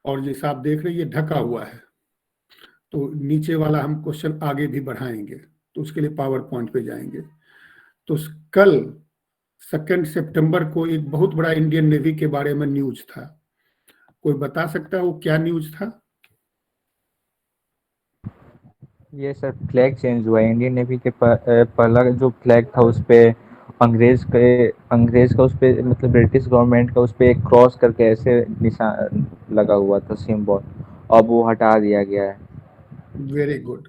और जैसा आप देख रहे हैं ये ढका हुआ है, तो नीचे वाला हम क्वेश्चन आगे भी बढ़ाएंगे, तो उसके लिए पावर पॉइंट पे जाएंगे। तो कल 2 सितंबर को एक बहुत बड़ा इंडियन नेवी के बारे में न्यूज था, कोई बता सकता है वो क्या न्यूज था? ये सर फ्लैग चेंज हुआ है इंडियन नेवी के पहला जो फ्लैग था उस पे अंग्रेज का उस पे मतलब ब्रिटिश गवर्नमेंट का उस पे एक क्रॉस करके ऐसे निशान लगा हुआ था सिंबल, अब वो हटा दिया गया है। Very good.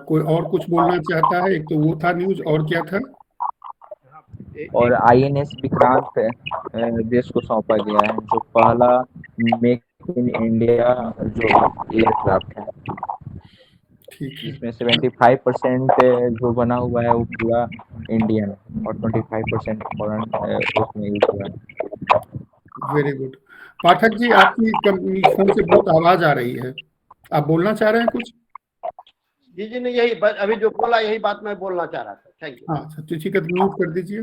कोई और कुछ बोलना चाहता है? एक तो वो था न्यूज, और क्या था? और आईएनएस विक्रांत देश को सौंपा गया है, जो पहला मेक इन इंडिया जो एयरक्राफ्ट है, ठीक है, जिसमें 75% जो बना हुआ है वो पूरा इंडियन है और 25% फॉरेन उसमें यूज हुआ है। Very good. पाठक जी, आपकी कंपनी फोन से बहुत आवाज आ रही है, आप बोलना चाह रहे हैं कुछ? जी जी नहीं, यही अभी जो बोला यही बात मैं बोलना चाह रहा था। Thank you. हाँ, तो ठीक है, तो म्यूट कर दीजिए।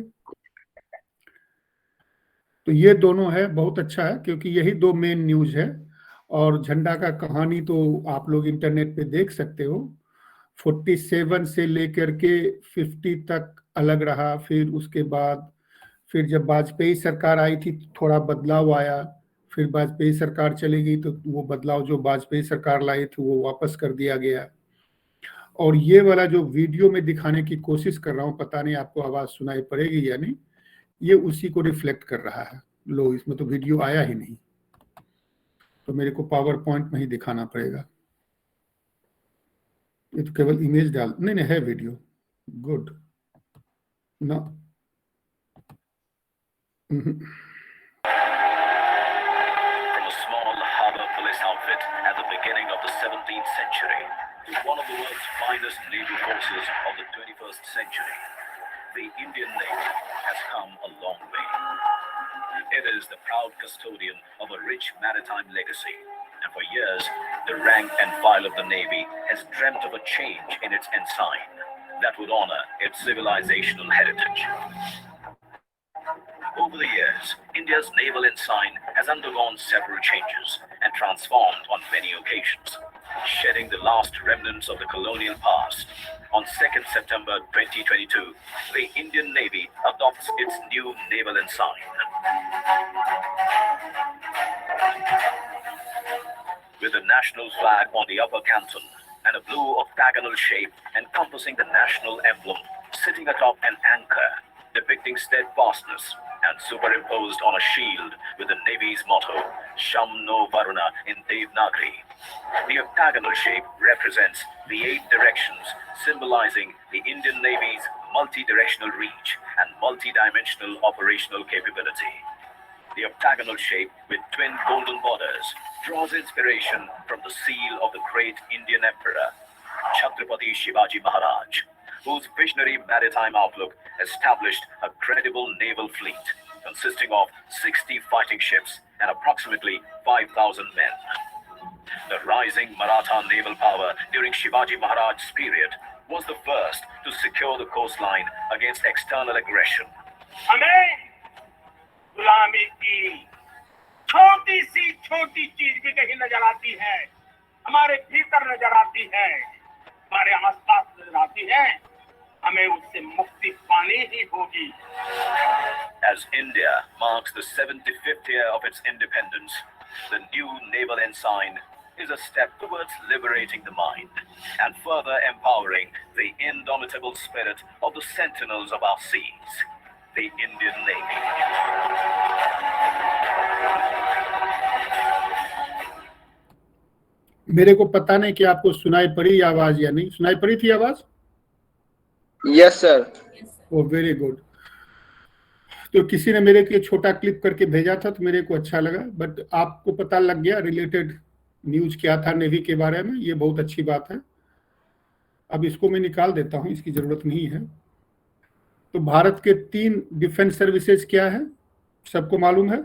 तो ये दोनों है, बहुत अच्छा है, क्योंकि यही दो मेन न्यूज है। और झंडा का कहानी तो आप लोग इंटरनेट पे देख सकते हो। 47 से लेकर के 50 तक अलग रहा, फिर उसके बाद फिर जब वाजपेयी सरकार आई थी तो थोड़ा बदलाव आया, फिर वाजपेयी सरकार चली गई तो वो बदलाव जो वाजपेयी सरकार लाई थी वो वापस कर दिया गया। और ये वाला जो वीडियो में दिखाने की कोशिश कर रहा हूँ, पता नहीं आपको आवाज सुनाई पड़ेगी या नहीं, ये उसी को रिफ्लेक्ट कर रहा है। लो, इसमें तो वीडियो आया ही नहीं, तो मेरे को पावर पॉइंट में ही दिखाना पड़ेगा। ये तो केवल इमेज डाल, नहीं नहीं है वीडियो। गुड ना। From a small harbor police outfit at the beginning of the 17th century to one of the world's finest naval forces of the 21st century, the Indian Navy has come a long way. It is the proud custodian of a rich maritime legacy, and for years, the rank and file of the Navy has dreamt of a change in its ensign that would honor its civilizational heritage. Over the years, India's naval ensign has undergone several changes and transformed on many occasions, shedding the last remnants of the colonial past. On 2nd September 2022, the Indian Navy adopts its new naval ensign. With the national flag on the upper canton and a blue octagonal shape encompassing the national emblem sitting atop an anchor depicting steadfastness and superimposed on a shield with the Navy's motto, Sham no Varuna in Devanagari. The octagonal shape represents the 8 directions, symbolizing the Indian Navy's multi-directional reach and multi-dimensional operational capability. The octagonal shape with twin golden borders draws inspiration from the seal of the great Indian Emperor, Chhatrapati Shivaji Maharaj, whose visionary maritime outlook established a credible naval fleet consisting of 60 fighting ships and approximately 5,000 men. The rising Maratha naval power during Shivaji Maharaj's period was the first to secure the coastline against external aggression. गुलामी की छोटी सी छोटी चीज भी कहीं नजर आती है, हमारे भीतर नजर आती है, हमारे आसपास नजर आती है, हमें उससे मुक्ति पानी ही होगी। As India marks the 75th year of its independence, the new naval ensign is a step towards liberating the mind and further empowering the indomitable spirit of the sentinels of our seas, the Indian Navy. मेरे को पता नहीं कि आपको सुनाई पड़ी आवाज या नहीं, सुनाई पड़ी थी आवाज? Yes sir. Oh very good. तो किसी ने मेरे को छोटा क्लिप करके भेजा था तो मेरे को अच्छा लगा, बट आपको पता लग गया रिलेटेड न्यूज क्या था नेवी के बारे में, ये बहुत अच्छी बात है। अब इसको मैं निकाल देता हूं, इसकी जरूरत नहीं है। तो भारत के 3 डिफेंस सर्विसेज क्या है, सबको मालूम है?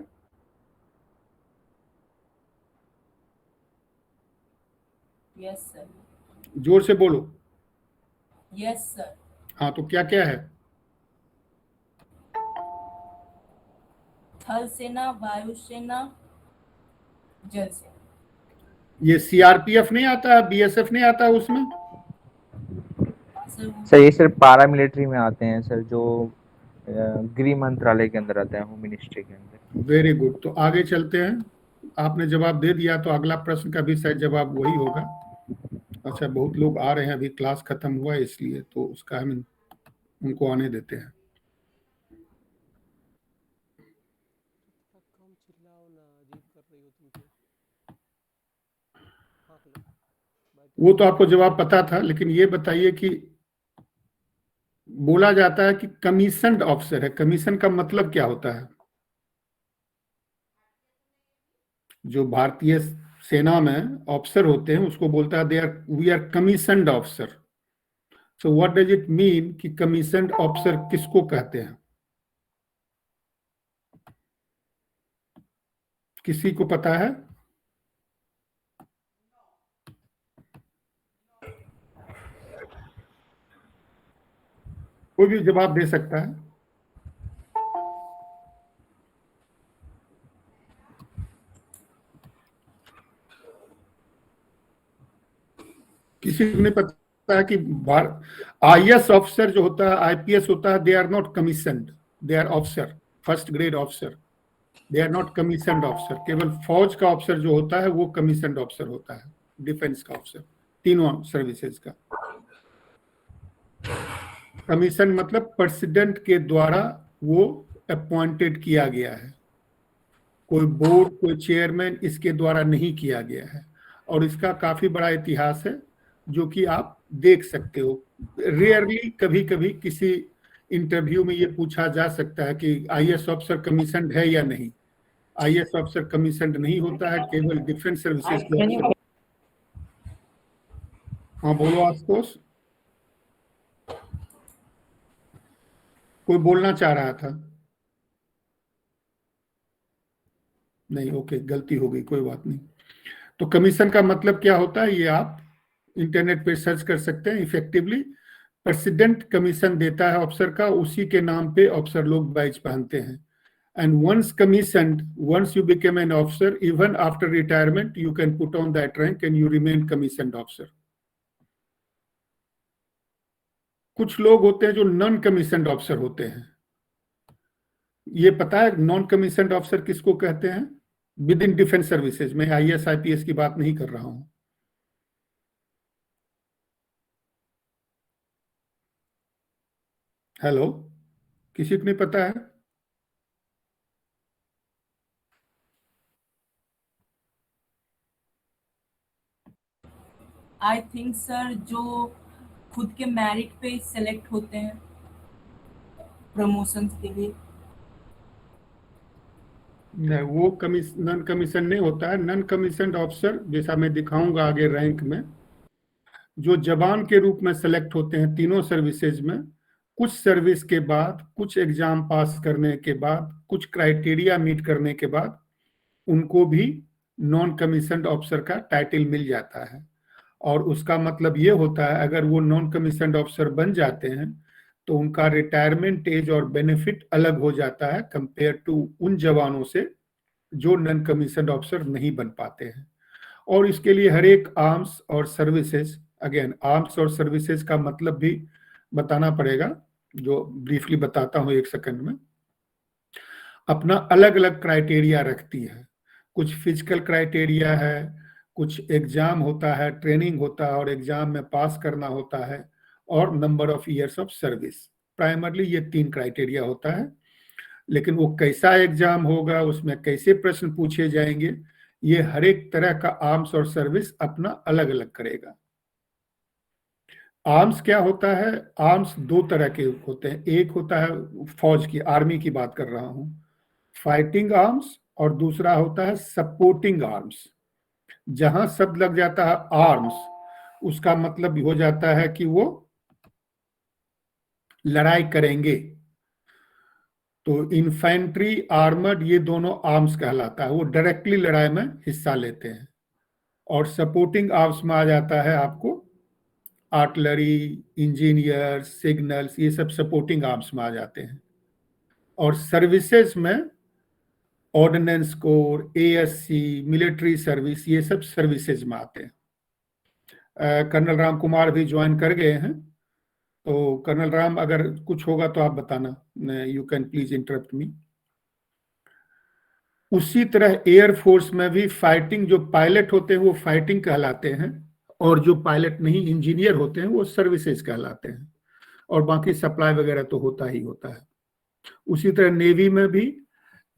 Yes sir. जोर से बोलो। Yes sir. हाँ, तो क्या क्या है? थल सेना, वायुसेना, जल से। ये सीआरपीएफ नहीं आता, बीएसएफ नहीं आता उसमें? सर वो सर ये सिर्फ पैरामिलिट्री में आते हैं सर, जो गृह मंत्रालय के अंदर आते हैं, होम मिनिस्ट्री के अंदर। Very good. तो आगे चलते हैं। आपने जवाब दे दिया तो अगला प्रश्न का भी शायद जवाब वही होगा। अच्छा, बहुत लोग आ रहे हैं, अभी क्लास खत्म हुआ है इसलिए, तो उसका हम उनको आने देते हैं। वो तो आपको जवाब पता था, लेकिन ये बताइए कि बोला जाता है कि कमीशन्ड ऑफिसर है, कमीशन का मतलब क्या होता है? जो भारतीय सेना में ऑफिसर होते हैं उसको बोलता है we are commissioned officer. So what does it mean कि कमीशन्ड ऑफिसर किसको कहते हैं? किसी को पता है? कोई भी जवाब दे सकता है। किसी को नहीं पता है कि आईएएस ऑफिसर जो होता है, आईपीएस होता है, they are not commissioned, they are officer, first grade officer, they are not commissioned officer. केवल फौज का ऑफिसर जो होता है वो कमीशन्ड ऑफिसर होता है, डिफेंस का ऑफिसर, तीनों सर्विसेज का। कमीशन मतलब प्रेसिडेंट के द्वारा वो अपॉइंटेड किया गया है, कोई बोर्ड, कोई चेयरमैन इसके द्वारा नहीं किया गया है। और इसका काफी बड़ा इतिहास है जो कि आप देख सकते हो। रेयरली कभी कभी किसी इंटरव्यू में ये पूछा जा सकता है कि आईएएस ऑफिसर कमीशन्ड है या नहीं। आईएएस ऑफिसर कमीशन्ड नहीं होता है, केवल डिफेंस सर्विसेज के ऑफिसर। हाँ बोलो आशुतोष, कोई बोलना चाह रहा था? नहीं, ओके, गलती हो गई, कोई बात नहीं। तो कमीशन का मतलब क्या होता है ये आप इंटरनेट पे सर्च कर सकते हैं। इफेक्टिवली प्रेसिडेंट कमीशन देता है ऑफिसर का, उसी के नाम पे ऑफिसर लोग बैज पहनते हैं। And once commissioned, once you become an officer, even after retirement you can put on that rank and you remain commissioned officer. कुछ लोग होते हैं जो नॉन कमीशन्ड ऑफिसर होते हैं। ये पता है नॉन कमीशन्ड ऑफिसर किसको कहते हैं? विद इन डिफेंस सर्विसेज में, आईएएस आईपीएस की बात नहीं कर रहा हूं। हेलो, किसी को नहीं पता है? आई थिंक सर जो खुद के मेरिट पे सेलेक्ट होते हैं प्रमोशंस के लिए। नहीं, वो नॉन कमीशन नहीं होता है। नॉन कमीशन्ड ऑफिसर, जैसा मैं दिखाऊंगा आगे रैंक में, जो जवान के रूप में सेलेक्ट होते हैं तीनों सर्विसेज में, कुछ सर्विस के बाद, कुछ एग्जाम पास करने के बाद, कुछ क्राइटेरिया मीट करने के बाद उनको भी नॉन कमीशन्ड ऑफिसर का टाइटल मिल जाता है। और उसका मतलब ये होता है अगर वो नॉन कमीशन्ड ऑफिसर बन जाते हैं तो उनका रिटायरमेंट एज और बेनिफिट अलग हो जाता है कंपेयर टू उन जवानों से जो नॉन कमीशन्ड ऑफिसर नहीं बन पाते हैं। और इसके लिए हर एक आर्म्स और सर्विसेज, अगेन आर्म्स और सर्विसेज का मतलब भी बताना पड़ेगा, जो ब्रीफली बताता हूं एक सेकंड में, अपना अलग अलग क्राइटेरिया रखती है। कुछ फिजिकल क्राइटेरिया है, कुछ एग्जाम होता है, ट्रेनिंग होता है और एग्जाम में पास करना होता है, और number of years of service. Primarily ये 3 क्राइटेरिया होता है। लेकिन वो कैसा एग्जाम होगा, उसमें कैसे प्रश्न पूछे जाएंगे, ये हर एक तरह का आर्म्स और सर्विस अपना अलग अलग करेगा। आर्म्स क्या होता है? आर्म्स 2 तरह के होते हैं। एक होता है फौज की, आर्मी की बात कर रहा हूं, फाइटिंग आर्म्स, और दूसरा होता है सपोर्टिंग आर्म्स। जहां शब्द लग जाता है आर्म्स, उसका मतलब हो जाता है कि वो लड़ाई करेंगे। तो इन्फेंट्री, आर्मर्ड, ये दोनों आर्म्स कहलाता है, वो डायरेक्टली लड़ाई में हिस्सा लेते हैं। और सपोर्टिंग आर्म्स में आ जाता है आपको आर्टिलरी, इंजीनियर, सिग्नल्स, ये सब सपोर्टिंग आर्म्स में आ जाते हैं। और सर्विसेज में ordnance corps, ASC, military service, ये सब सर्विसेज में आते हैं। कर्नल राम कुमार भी ज्वाइन कर गए हैं, तो कर्नल राम अगर कुछ होगा तो आप बताना, यू कैन प्लीज इंटरप्ट मी। उसी तरह एयरफोर्स में भी फाइटिंग जो पायलट होते हैं वो फाइटिंग कहलाते हैं, और जो पायलट नहीं इंजीनियर होते हैं वो सर्विसेज कहलाते हैं, और बाकी सप्लाई वगैरह तो होता ही होता है। उसी तरह नेवी में भी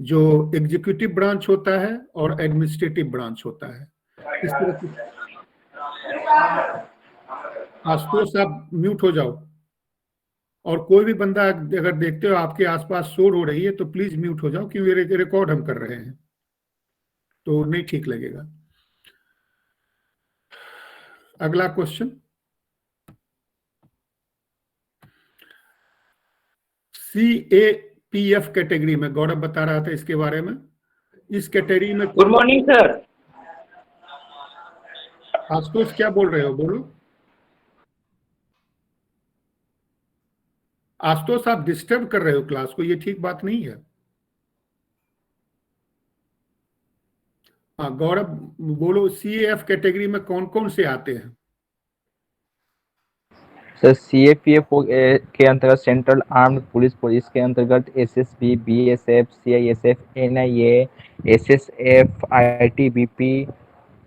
जो एग्जीक्यूटिव ब्रांच होता है और एडमिनिस्ट्रेटिव ब्रांच होता है। इस तरह से आशुतोष आप म्यूट हो जाओ, और कोई भी बंदा अगर देखते हो आपके आसपास शोर हो रही है तो प्लीज म्यूट हो जाओ, क्योंकि रिकॉर्ड हम कर रहे हैं तो नहीं ठीक लगेगा। अगला क्वेश्चन, CAPF कैटेगरी में गौरव बता रहा था इसके बारे में। इस कैटेगरी में गुड मॉर्निंग सर। आशुतोष क्या बोल रहे हो, बोलो। आशुतोष आप डिस्टर्ब कर रहे हो क्लास को, ये ठीक बात नहीं है। हाँ गौरव बोलो, CAF कैटेगरी में कौन कौन से आते हैं? सर CAPF के अंतर्गत सेंट्रल आर्म्ड पुलिस, के अंतर्गत SSB, BSF, CISF, NIA, SSF, ITBP,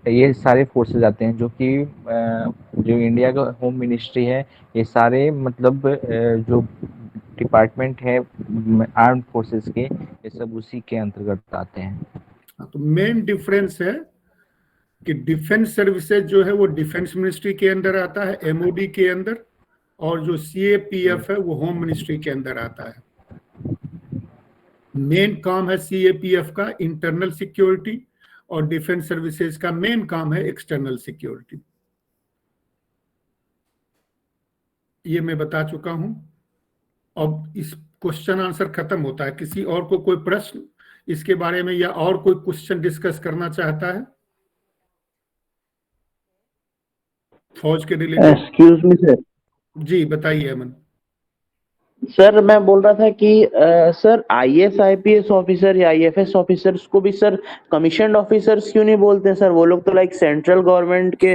ये सारे फोर्सेज आते हैं, जो कि जो इंडिया का होम मिनिस्ट्री है, ये सारे मतलब जो डिपार्टमेंट है आर्म्ड फोर्सेस के, ये सब उसी के अंतर्गत आते हैं। तो मेन डिफरेंस है कि डिफेंस सर्विसेज जो है वो डिफेंस मिनिस्ट्री के अंदर आता है, MOD के अंदर, और जो CAPF है वो होम मिनिस्ट्री के अंदर आता है। मेन काम है CAPF का इंटरनल सिक्योरिटी, और डिफेंस सर्विसेज का मेन काम है एक्सटर्नल सिक्योरिटी। ये मैं बता चुका हूं। अब इस क्वेश्चन आंसर खत्म होता है। किसी और को कोई प्रश्न इसके बारे में, या और कोई क्वेश्चन डिस्कस करना चाहता है फौज के रिलेटेड? Excuse me sir. जी बताइए अमन। सर मैं बोल रहा था कि सर IAS IPS ऑफिसर या IFS ऑफिसर्स को भी सर कमीशन्ड ऑफिसर्स क्यों नहीं बोलते सर? वो लोग तो लाइक सेंट्रल गवर्नमेंट के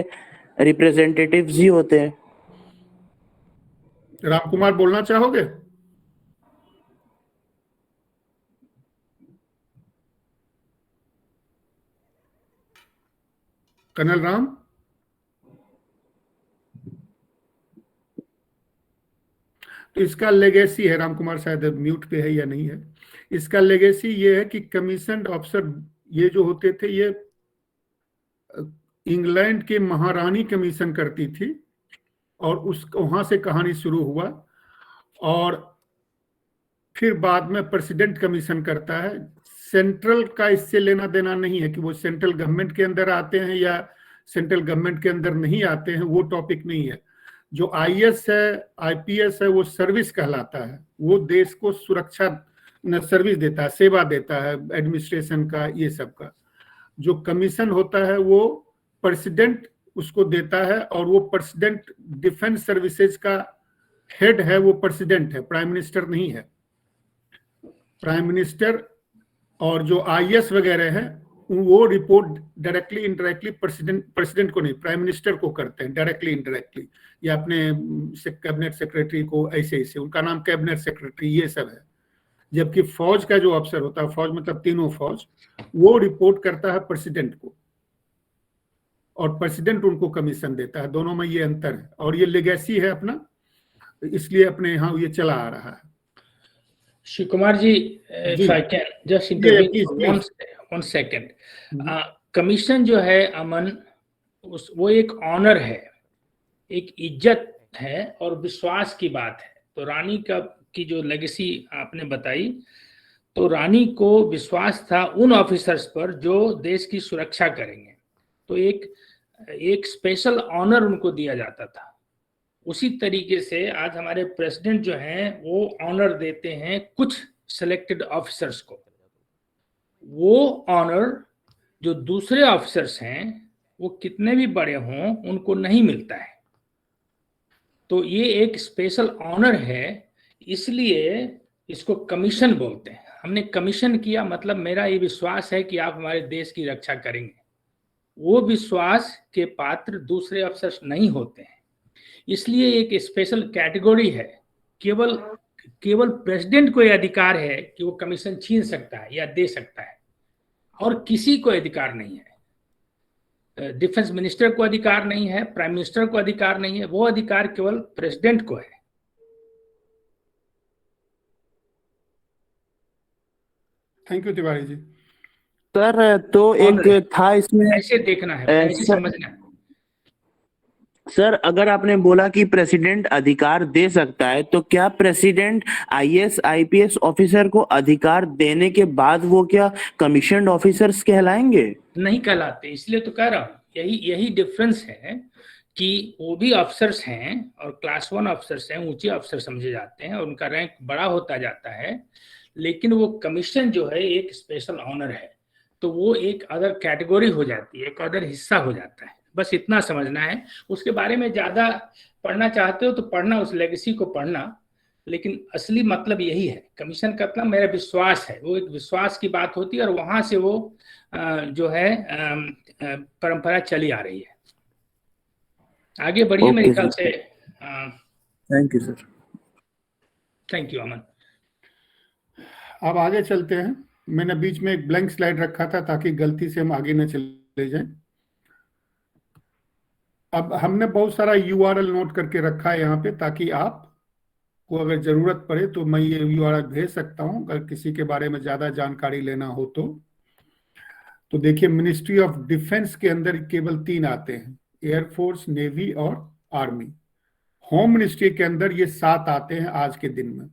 रिप्रेजेंटेटिव्स ही होते हैं। राम कुमार बोलना चाहोगे? कर्नल राम? तो इसका लेगेसी है, राम कुमार शायद म्यूट पे है या नहीं है, इसका लेगेसी ये है कि कमीशन्ड ऑफिसर ये जो होते थे, ये इंग्लैंड के महारानी कमीशन करती थी, और उस वहां से कहानी शुरू हुआ, और फिर बाद में प्रेसिडेंट कमीशन करता है। सेंट्रल का इससे लेना देना नहीं है कि वो सेंट्रल गवर्नमेंट के अंदर आते हैं या सेंट्रल गवर्नमेंट के अंदर नहीं आते हैं, वो टॉपिक नहीं है। जो IAS है, IPS है, वो सर्विस कहलाता है, वो देश को सुरक्षा सर्विस देता है, सेवा देता है, एडमिनिस्ट्रेशन का, ये सब का। जो कमीशन होता है वो प्रेसिडेंट उसको देता है, और वो प्रेसिडेंट डिफेंस सर्विसेज का हेड है, वो प्रेसिडेंट है, प्राइम मिनिस्टर नहीं है। प्राइम मिनिस्टर और जो IAS वगैरह है वो रिपोर्ट डायरेक्टली इनडायरेक्टली प्रेसिडेंट को नहीं, प्राइम मिनिस्टर को करते हैं, डायरेक्टली इनडायरेक्टली, या अपने कैबिनेट सेक्रेटरी को, ऐसे ऐसे उनका नाम कैबिनेट सेक्रेटरी ये सब है। जबकि फौज का जो अफसर होता है, फौज मतलब तीनों फौज, वो रिपोर्ट करता है प्रेसिडेंट को, और प्रेसिडेंट उनको कमीशन देता है। दोनों में ये अंतर है, और ये लेगेसी है अपना, इसलिए अपने यहाँ ये चला आ रहा है। Shiv Kumar ji, if I can just intervene one second. Commission जो है अमन, वो एक ऑनर है, एक इज्जत है और विश्वास की बात है। तो रानी की जो लेगेसी आपने बताई, तो रानी को विश्वास था उन ऑफिसर्स पर जो देश की सुरक्षा करेंगे, तो एक स्पेशल ऑनर उनको दिया जाता था। उसी तरीके से आज हमारे प्रेसिडेंट जो हैं वो ऑनर देते हैं कुछ सिलेक्टेड ऑफिसर्स को। वो ऑनर जो दूसरे ऑफिसर्स हैं वो कितने भी बड़े हों उनको नहीं मिलता है। तो ये एक स्पेशल ऑनर है, इसलिए इसको कमीशन बोलते हैं। हमने कमीशन किया, मतलब मेरा ये विश्वास है कि आप हमारे देश की रक्षा करेंगे। वो विश्वास के पात्र दूसरे अफसर नहीं होते हैं, इसलिए एक स्पेशल कैटेगरी है। केवल प्रेसिडेंट को यह अधिकार है कि वो कमीशन छीन सकता है या दे सकता है, और किसी को अधिकार नहीं है। डिफेंस मिनिस्टर को अधिकार नहीं है, प्राइम मिनिस्टर को अधिकार नहीं है, वो अधिकार केवल प्रेसिडेंट को है। Thank you Tiwari ji. Sir तो एक था इसमें, ऐसे देखना है, ऐसे समझना है। सर अगर आपने बोला कि प्रेसिडेंट अधिकार दे सकता है, तो क्या प्रेसिडेंट आईएएस आईपीएस ऑफिसर को अधिकार देने के बाद वो क्या कमीशन्ड ऑफिसर्स कहलाएंगे? नहीं कहलाते, इसलिए तो कह रहा हूँ, यही डिफरेंस है कि वो भी अफसर्स हैं और क्लास 1 अफसर्स हैं, ऊंचे अफसर समझे जाते हैं और उनका रैंक बड़ा होता जाता है, लेकिन वो कमीशन जो है एक स्पेशल ऑनर है, तो वो एक अदर कैटेगरी हो जाती है, एक अदर हिस्सा हो जाता है। बस इतना समझना है। उसके बारे में ज्यादा पढ़ना चाहते हो तो पढ़ना, उस लेगेसी को पढ़ना, लेकिन असली मतलब यही है। कमीशन का मतलब मेरा विश्वास है, वो एक विश्वास की बात होती है और वहां से वो जो है परंपरा चली आ रही है। आगे बढ़िए मेरे ख्याल से। Thank you sir. Thank you Aman. अब आगे चलते हैं। मैंने बीच में एक ब्लैंक स्लाइड रखा था ताकि गलती से हम आगे न चले जाएं। अब हमने बहुत सारा URL नोट करके रखा है यहाँ पे, ताकि आप को अगर जरूरत पड़े तो मैं ये URL भेज सकता हूँ अगर किसी के बारे में ज्यादा जानकारी लेना हो तो देखिए, मिनिस्ट्री ऑफ डिफेंस के अंदर केवल 3 आते हैं, एयरफोर्स, नेवी और आर्मी। होम मिनिस्ट्री के अंदर ये 7 आते हैं आज के दिन में।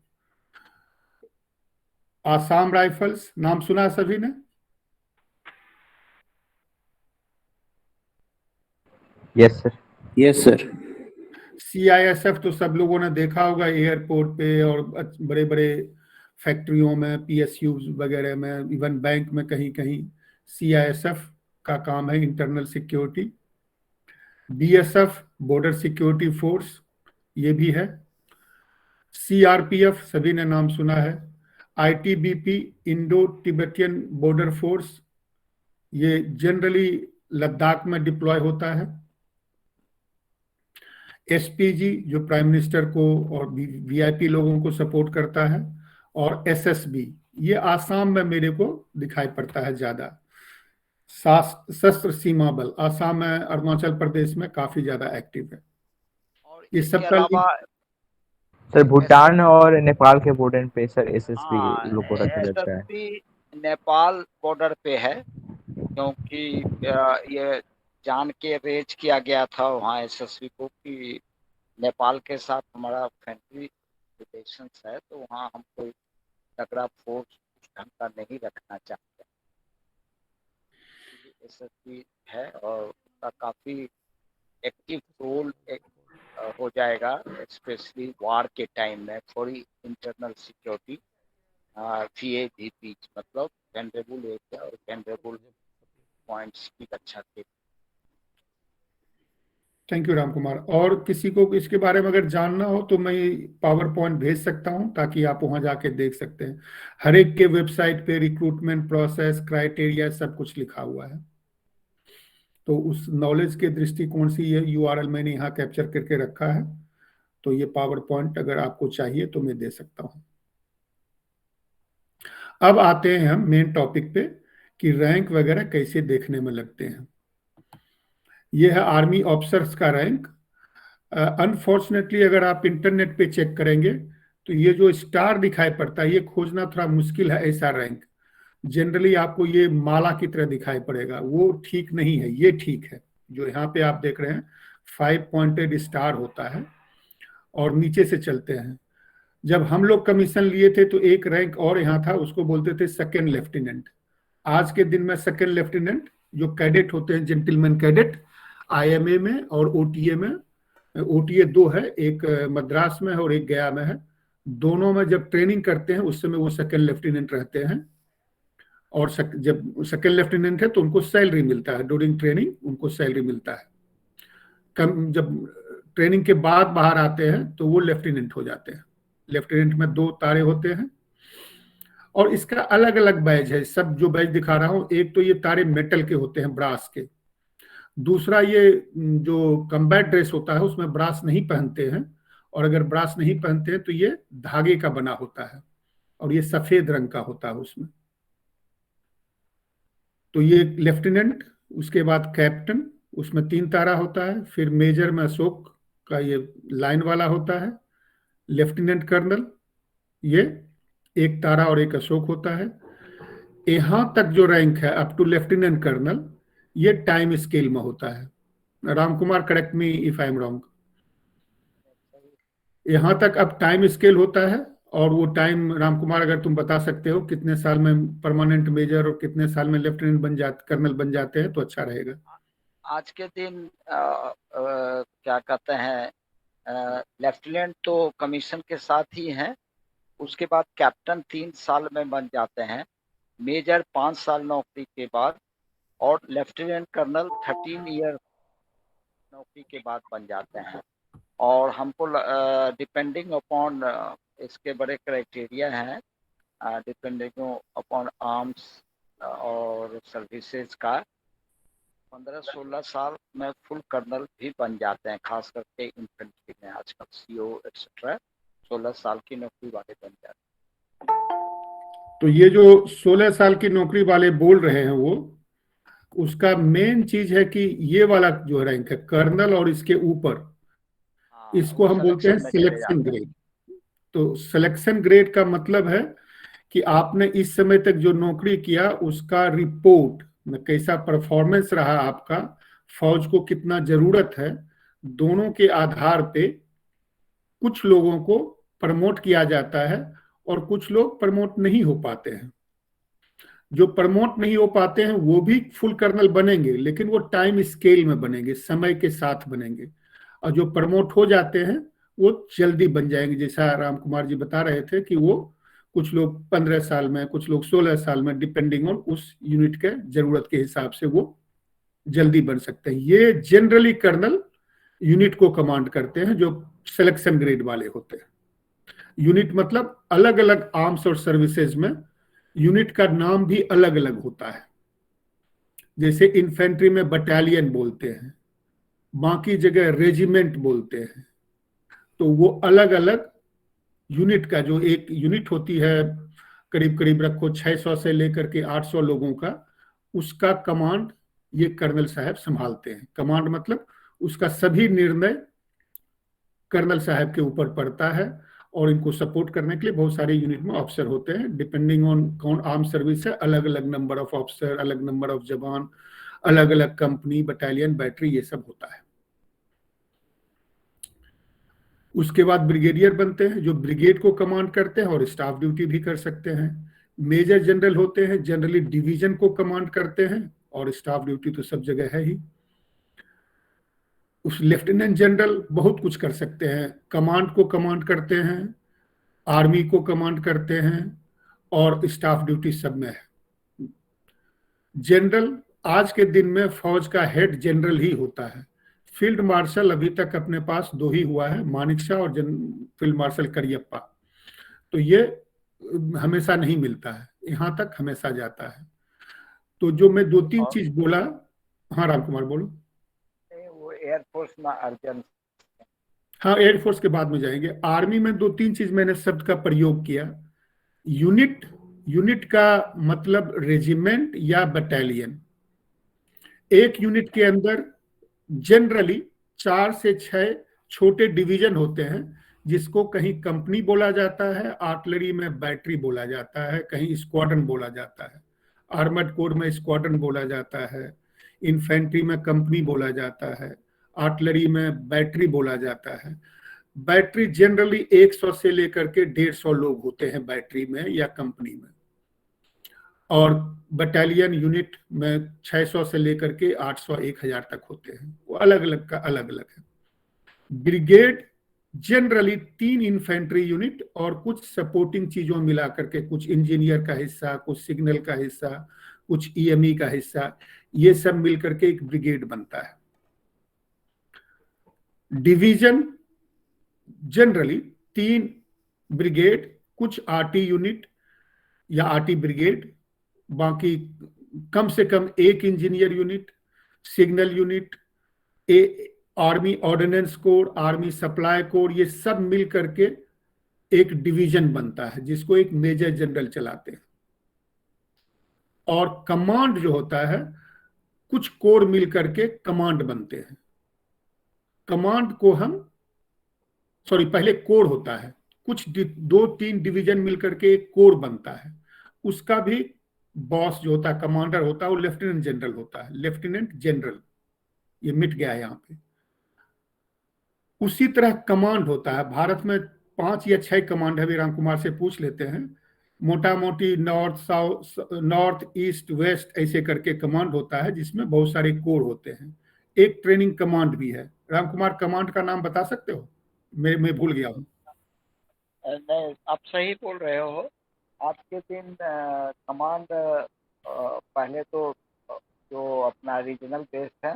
आसाम राइफल्स, नाम सुना सभी ने? Yes sir. Yes sir. CISF तो सब लोगों ने देखा होगा, एयरपोर्ट पे और बड़े बड़े फैक्ट्रियों में, PSUs वगैरह में, इवन बैंक में कहीं कहीं CISF का काम है, internal security. BSF border security force, ये भी है। CRPF सभी ने नाम सुना है। ITBP Indo Tibetan border force, ये जनरली लद्दाख में डिप्लॉय होता है। SPG जो प्राइम मिनिस्टर को और VIP लोगों को सपोर्ट करता है, और SSB ये आसाम में मेरे को दिखाई पड़ता है ज्यादा। सशस्त्र सीमा बल आसाम में, अरुणाचल प्रदेश में काफी ज्यादा एक्टिव है। और ये इसके सब का अलावा सर भूटान और नेपाल के बॉर्डर पे सर SSB लोग को रखा जाता है। SSB नेपाल बॉर्डर पे है, क्योंकि ये जान के अरेंज किया गया था वहाँ SSB को कि नेपाल के साथ हमारा फ्रेंडली रिलेशंस है, तो वहाँ हम कोई तगड़ा फोर्स ढंग का नहीं रखना चाहते। SSB है और उसका काफी एक्टिव रोल हो जाएगा, स्पेशली वार के टाइम में फॉर इंटरनल सिक्योरिटी। VAVP मतलब वेनरेबल एरिया और वेनरेबल पॉइंट्स की रक्षा के। Thank you Ram Kumar. और किसी को इसके बारे में अगर जानना हो तो मैं पावर पॉइंट भेज सकता हूं, ताकि आप वहां जाके देख सकते हैं। हर एक के वेबसाइट पे रिक्रूटमेंट प्रोसेस, क्राइटेरिया सब कुछ लिखा हुआ है। तो उस नॉलेज के दृष्टिकोण से ये URL मैंने यहाँ कैप्चर करके रखा है, तो ये पावर पॉइंट अगर आपको चाहिए तो मैं दे सकता हूँ। अब आते हैं हम मेन टॉपिक पे कि रैंक वगैरह कैसे देखने में लगते हैं। ये है आर्मी ऑफिसर्स का रैंक। अनफॉर्चुनेटली अगर आप इंटरनेट पे चेक करेंगे तो ये जो स्टार दिखाई पड़ता है, ये खोजना थोड़ा मुश्किल है। ऐसा रैंक जनरली आपको ये माला की तरह दिखाई पड़ेगा, वो ठीक नहीं है। ये ठीक है, जो यहाँ पे आप देख रहे हैं 5 पॉइंटेड स्टार होता है। और नीचे से चलते हैं, जब हम लोग कमीशन लिए थे तो एक रैंक और यहाँ था, उसको बोलते थे सेकेंड लेफ्टिनेंट। आज के दिन में सेकेंड लेफ्टिनेंट जो कैडेट होते हैं, जेंटलमैन कैडेट, IMA में और OTA में। OTA 2 है, एक मद्रास में है और एक गया में है। दोनों में जब ट्रेनिंग करते हैं उस समय वो सेकेंड लेफ्टिनेंट रहते हैं। और जब सेकेंड लेफ्टिनेंट है तो उनको सैलरी मिलता है, ड्यूरिंग ट्रेनिंग उनको सैलरी मिलता है। जब ट्रेनिंग के बाद बाहर आते हैं तो वो लेफ्टिनेंट हो जाते हैं। लेफ्टिनेंट में 2 तारे होते हैं। और इसका अलग अलग बैज है। सब जो बैज दिखा रहा हूं, एक तो ये तारे मेटल के होते हैं, ब्रास के। दूसरा ये जो कम्बैट ड्रेस होता है उसमें ब्रास नहीं पहनते हैं, और अगर ब्रास नहीं पहनते हैं तो ये धागे का बना होता है और ये सफेद रंग का होता है उसमें। तो ये लेफ्टिनेंट, उसके बाद कैप्टन, उसमें 3 तारा होता है। फिर मेजर में अशोक का ये लाइन वाला होता है। लेफ्टिनेंट कर्नल ये 1 तारा और 1 अशोक होता है। यहां तक जो रैंक है अप टू लेफ्टिनेंट कर्नल, ये टाइम स्केल में होता है। Ram Kumar, correct me if I am wrong. यहां तक अब टाइम स्केल होता है, और वो टाइम राम कुमार अगर तुम बता सकते हो कितने साल में परमानेंट मेजर और कितने साल में लेफ्टिनेंट बन जाते, कर्नल बन जाते हैं, तो अच्छा रहेगा। आज के दिन क्या कहते हैं, लेफ्टिनेंट तो कमीशन के साथ ही हैं, उसके बाद कैप्टन 3 साल में बन जाते हैं, मेजर 5 साल नौकरी के बाद, और लेफ्टिनेंट कर्नल 13 ईयर नौकरी के बाद बन जाते हैं। और हमको डिपेंडिंग अपॉन इसके बड़े क्राइटेरिया हैं, डिपेंडिंग अपॉन आर्म्स और सर्विसेज का 15-16 साल में फुल कर्नल भी बन जाते हैं, खास करके इन्फेंट्री में आजकल CO एक्सेट्रा 16 साल की नौकरी वाले बन जाते हैं। तो ये जो 16 साल की नौकरी वाले बोल रहे हैं, वो उसका मेन चीज है कि ये वाला जो रैंक है कर्नल और इसके ऊपर, इसको हम बोलते हैं सिलेक्शन ग्रेड। तो सिलेक्शन ग्रेड का मतलब है कि आपने इस समय तक जो नौकरी किया उसका रिपोर्ट में कैसा परफॉर्मेंस रहा आपका, फौज को कितना जरूरत है, दोनों के आधार पे कुछ लोगों को प्रमोट किया जाता है और कुछ लोग प्रमोट नहीं हो पाते हैं। जो प्रमोट नहीं हो पाते हैं वो भी फुल कर्नल बनेंगे, लेकिन वो टाइम स्केल में बनेंगे, समय के साथ बनेंगे। और जो प्रमोट हो जाते हैं वो जल्दी बन जाएंगे। जैसा राम कुमार जी बता रहे थे कि वो कुछ लोग 15 साल में, कुछ लोग 16 साल में, डिपेंडिंग ऑन उस यूनिट के जरूरत के हिसाब से वो जल्दी बन सकते हैं। ये जनरली कर्नल यूनिट को कमांड करते हैं जो सिलेक्शन ग्रेड वाले होते हैं। यूनिट मतलब अलग अलग आर्म्स और सर्विसेज में यूनिट का नाम भी अलग अलग होता है। जैसे इन्फेंट्री में बटालियन बोलते हैं, बाकी जगह रेजिमेंट बोलते हैं। तो वो अलग अलग यूनिट का, जो एक यूनिट होती है करीब करीब रखो 600 से लेकर के 800 लोगों का, उसका कमांड ये कर्नल साहब संभालते हैं। कमांड मतलब उसका सभी निर्णय कर्नल साहब के ऊपर पड़ता है, और इनको सपोर्ट करने के लिए बहुत सारे यूनिट में ऑफिसर होते हैं। डिपेंडिंग ऑन कौन आर्म सर्विस है, अलग अलग नंबर ऑफ ऑफिसर, अलग नंबर ऑफ जवान, अलग अलग कंपनी, बटालियन, बैटरी, ये सब होता है। उसके बाद ब्रिगेडियर बनते हैं जो ब्रिगेड को कमांड करते हैं और स्टाफ ड्यूटी भी कर सकते हैं। मेजर जनरल होते हैं, जनरली डिवीजन को कमांड करते हैं, और स्टाफ ड्यूटी तो सब जगह है ही। उस लेफ्टिनेंट जनरल बहुत कुछ कर सकते हैं, कमांड को कमांड करते हैं, आर्मी को कमांड करते हैं, और स्टाफ ड्यूटी सब में है। जनरल आज के दिन में फौज का हेड जनरल ही होता है। फील्ड मार्शल अभी तक अपने पास 2 ही हुआ है, मानिकशा और फील्ड मार्शल करियप्पा। तो ये हमेशा नहीं मिलता है, यहां तक हमेशा जाता है। तो जो मैं 2-3 चीज बोला, हाँ राम कुमार बोलो। वो एयरफोर्स में अर्जन, हाँ एयरफोर्स के बाद में जाएंगे। आर्मी में 2-3 चीज मैंने शब्द का प्रयोग किया। यूनिट, यूनिट का मतलब रेजिमेंट या बटालियन। एक यूनिट के अंदर जनरली 4 से 6 छोटे डिवीजन होते हैं, जिसको कहीं कंपनी बोला जाता है, आर्टिलरी में बैटरी बोला जाता है, कहीं स्क्वाड्रन बोला जाता है, आर्मर्ड कोर में स्क्वाड्रन बोला जाता है, इन्फेंट्री में कंपनी बोला जाता है, आर्टिलरी में बैटरी बोला जाता है। बैटरी जनरली 100 से लेकर के 150 लोग होते हैं बैटरी में या कंपनी में, और बटालियन यूनिट में 600 से लेकर के 800-1000 तक होते हैं। वो अलग अलग का अलग अलग है। ब्रिगेड जनरली 3 इन्फेंट्री यूनिट और कुछ सपोर्टिंग चीजों मिला करके, कुछ इंजीनियर का हिस्सा, कुछ सिग्नल का हिस्सा, कुछ EME का हिस्सा, ये सब मिलकर के एक ब्रिगेड बनता है। डिवीजन जनरली 3 ब्रिगेड, कुछ RT यूनिट या आरटी ब्रिगेड, बाकी कम से कम एक engineer unit, signal unit, army ordinance core, army supply core, ये सब मिल करके एक डिवीजन बनता है जिसको एक मेजर जनरल चलाते हैं। और कमांड जो होता है, कुछ कोर मिल करके कमांड बनते हैं। कमांड को हम पहले कोर होता है, कुछ 2-3 डिवीजन मिलकर के एक कोर बनता है। उसका भी बॉस जो होता है, कमांडर होता है, वो लेफ्टिनेंट जनरल होता है, लेफ्टिनेंट जनरल। ये मिट गया है यहाँ पे। उसी तरह कमांड होता है। भारत में 5 या 6 कमांड है, राम कुमार से पूछ लेते हैं। मोटा मोटी north, south, north, east, west ऐसे करके कमांड होता है, जिसमें बहुत सारे कोर होते हैं। एक ट्रेनिंग कमांड भी है। राम कुमार, कमांड का नाम बता सकते हो? मैं भूल गया हूँ। नहीं, आप सही बोल रहे हो। आज के दिन कमांड पहले तो जो अपना रीजनल बेस है,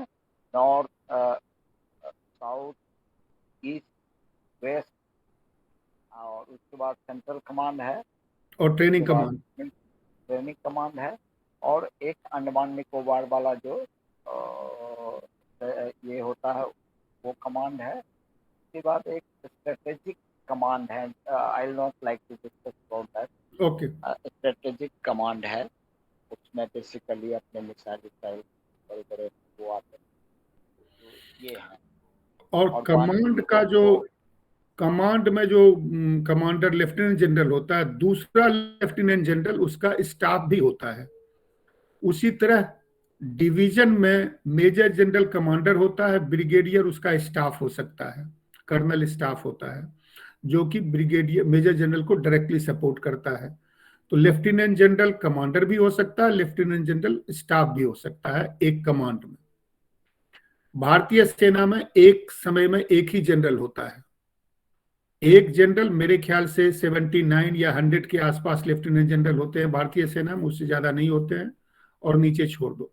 नॉर्थ, साउथ, ईस्ट, वेस्ट, और उसके बाद सेंट्रल कमांड है, और ट्रेनिंग कमांड है, और एक अंडमान निकोबार वाला जो ये होता है वो कमांड है। उसके बाद एक स्ट्रेटेजिक कमांड है। I will not like to discuss about that. Okay. Strategic command है, उसमें बेसिकली अपने मिसाइल बड़े बड़े वो आते हैं, तो ये है। और कमांड का जो कमांड में जो कमांडर लेफ्टिनेंट जनरल होता है, दूसरा लेफ्टिनेंट जनरल उसका स्टाफ भी होता है। उसी तरह डिवीजन में मेजर जनरल कमांडर होता है, ब्रिगेडियर उसका स्टाफ हो सकता है, कर्नल स्टाफ होता है, जो कि ब्रिगेडियर मेजर जनरल को डायरेक्टली सपोर्ट करता है। तो लेफ्टिनेंट जनरल कमांडर भी हो सकता है, लेफ्टिनेंट जनरल स्टाफ भी हो सकता है एक कमांड में। भारतीय सेना में एक समय में एक ही जनरल होता है। एक जनरल, मेरे ख्याल से 79 या 100 के आसपास लेफ्टिनेंट जनरल होते हैं भारतीय सेना में, उससे ज्यादा नहीं होते हैं, और नीचे छोड़ दो।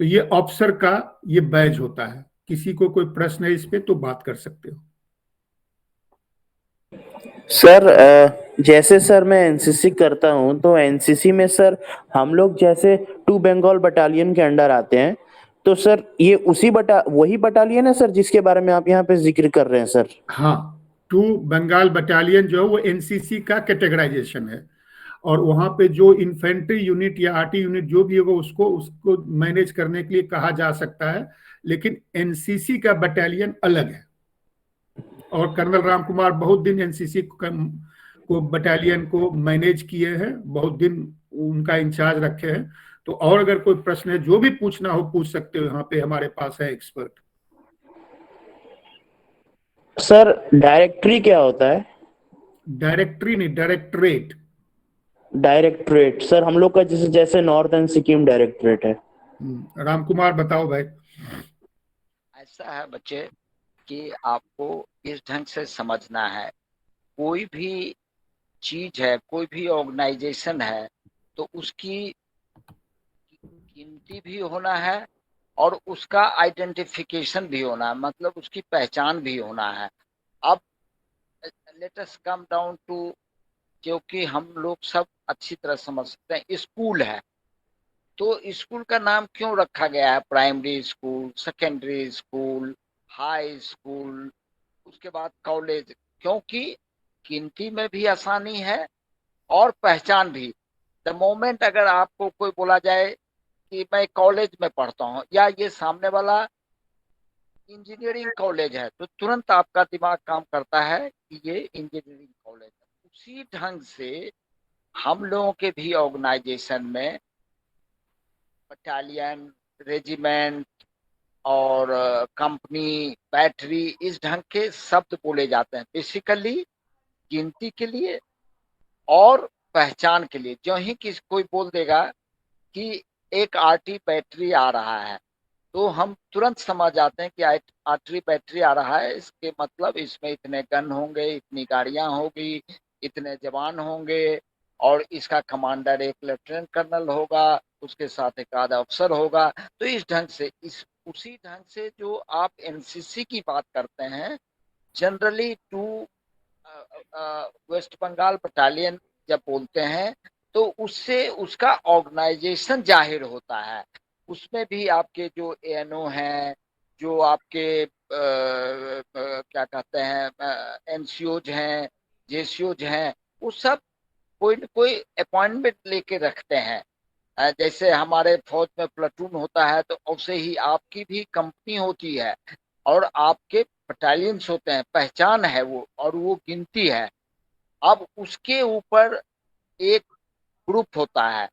तो ये ऑफिसर का ये बैज होता है। किसी को कोई प्रश्न है इस पे तो बात कर सकते हो। सर जैसे सर मैं एनसीसी करता हूँ, तो एनसीसी में सर हम लोग जैसे 2 बंगाल बटालियन के अंडर आते हैं, तो सर ये वही बटालियन है सर जिसके बारे में आप यहाँ पे जिक्र कर रहे हैं सर? हाँ, 2 बंगाल बटालियन जो है वो एनसीसी का कैटेगराइजेशन है, और वहां पे जो इन्फेंट्री यूनिट या आरटी यूनिट जो भी होगा उसको मैनेज करने के लिए कहा जा सकता है, लेकिन एनसीसी का बटालियन अलग है। और कर्नल राम कुमार बहुत दिन एनसीसी को बटालियन को मैनेज किए हैं, बहुत दिन उनका इंचार्ज रखे हैं। तो और अगर कोई प्रश्न है, जो भी पूछना हो पूछ सकते हो, यहाँ पे हमारे पास है एक्सपर्ट। सर डायरेक्टरी क्या होता है? डायरेक्टरी नहीं, डायरेक्टरेट। डायरेक्टरेट सर हम लोग का जैसे नॉर्थ एंड सिक्किम डायरेक्टरेट है। राम कुमार बताओ भाई। ऐसा है बच्चे कि आपको इस ढंग से समझना है, कोई भी चीज है, कोई भी ऑर्गेनाइजेशन है, तो उसकी गिनती भी होना है और उसका आइडेंटिफिकेशन भी होना है, मतलब उसकी पहचान भी होना है। अब let us come down to, क्योंकि हम लोग सब अच्छी तरह समझ सकते हैं, स्कूल है तो स्कूल का नाम क्यों रखा गया है? Primary school, secondary school, high school, उसके बाद कॉलेज, क्योंकि गिनती में भी आसानी है और पहचान भी। द मोमेंट अगर आपको कोई बोला जाए कि मैं कॉलेज में पढ़ता हूँ या ये सामने वाला इंजीनियरिंग कॉलेज है, तो तुरंत आपका दिमाग काम करता है कि ये इंजीनियरिंग कॉलेज है। उसी ढंग से हम लोगों के भी ऑर्गेनाइजेशन में बटालियन, रेजिमेंट और कंपनी, बैटरी, इस ढंग के शब्द बोले जाते हैं बेसिकली गिनती के लिए और पहचान के लिए। जो ही किसी कोई बोल देगा कि एक आरटी बैटरी आ रहा है, तो हम तुरंत समझ जाते हैं कि आरटी बैटरी आ रहा है, इसके मतलब इसमें इतने गन होंगे, इतनी गाड़ियां होगी, इतने जवान होंगे, और इसका कमांडर एक लेफ्टिनेंट कर्नल होगा, उसके साथ एक आधा अफसर होगा। तो इस ढंग से उसी ढंग से जो आप एनसीसी की बात करते हैं, जनरली 2 वेस्ट बंगाल बटालियन जब बोलते हैं तो उससे उसका ऑर्गेनाइजेशन जाहिर होता है। उसमें भी आपके जो एएनओ हैं, जो आपके क्या कहते हैं एनसीओज हैं, जेसीओज हैं, वो सब कोई न कोई अपॉइंटमेंट लेके रखते हैं। जैसे हमारे फौज में प्लाटून होता है तो वैसे ही आपकी भी कंपनी होती है और आपके बटालियंस होते हैं, पहचान है वो और वो गिनती है। अब उसके ऊपर एक ग्रुप होता है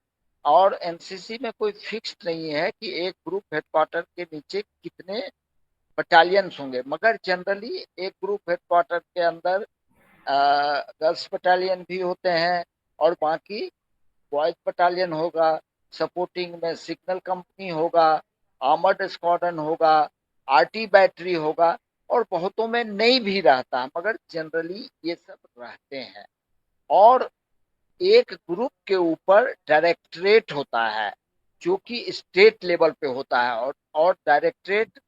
और एनसीसी में कोई फिक्स नहीं है कि एक ग्रुप हेडक्वार्टर के नीचे कितने बटालियंस होंगे, मगर जनरली एक ग्रुप हेडक्वार्टर के अंदर गर्ल्स बटालियन भी होते हैं और बाकी बॉयज बटालियन होगा, सपोर्टिंग में सिग्नल कंपनी होगा, आर्मर्ड स्क्वाड्रन होगा, आरटी बैटरी होगा और बहुतों में नहीं भी रहता, मगर जनरली ये सब रहते हैं। और एक ग्रुप के ऊपर डायरेक्टरेट होता है जो कि स्टेट लेवल पे होता है और डायरेक्टरेट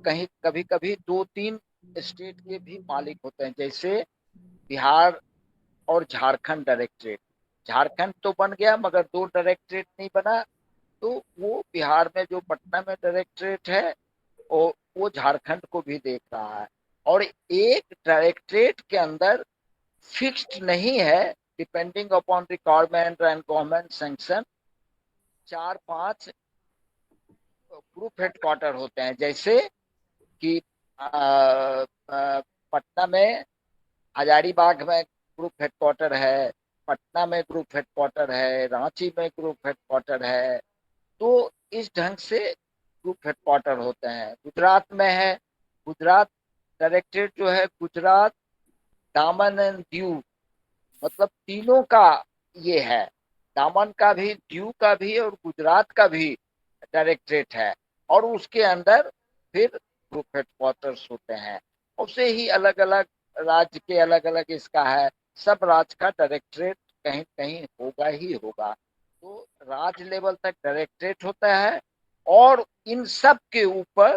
कहीं कभी कभी 2-3 स्टेट के भी मालिक होते हैं, जैसे बिहार और झारखंड डायरेक्टरेट। झारखंड तो बन गया मगर 2 डायरेक्टरेट नहीं बना, तो वो बिहार में जो पटना में डायरेक्टरेट है वो झारखंड को भी देख रहा है। और एक डायरेक्टरेट के अंदर फिक्स्ड नहीं है, depending upon requirement and government sanction 4-5 group headquarter होते हैं। जैसे कि पटना में हजारीबाग में ग्रुप हेडक्वार्टर है, पटना में ग्रुप हेडक्वार्टर है, रांची में ग्रुप हेडक्वार्टर है। तो इस ढंग से ग्रुप हेडक्वार्टर होते हैं। गुजरात में है, गुजरात डायरेक्टरेट जो है गुजरात दामन एंड दीव, मतलब तीनों का ये है, दामन का भी, दीव का भी और गुजरात का भी डायरेक्टरेट है। और उसके अंदर फिर ग्रुप हेडक्वार्टर्स होते हैं। उससे ही अलग अलग राज्य के अलग अलग इसका है, सब राज्य का डायरेक्टरेट कहीं कहीं होगा ही होगा। तो राज्य लेवल तक डायरेक्टरेट होता है और इन सब के ऊपर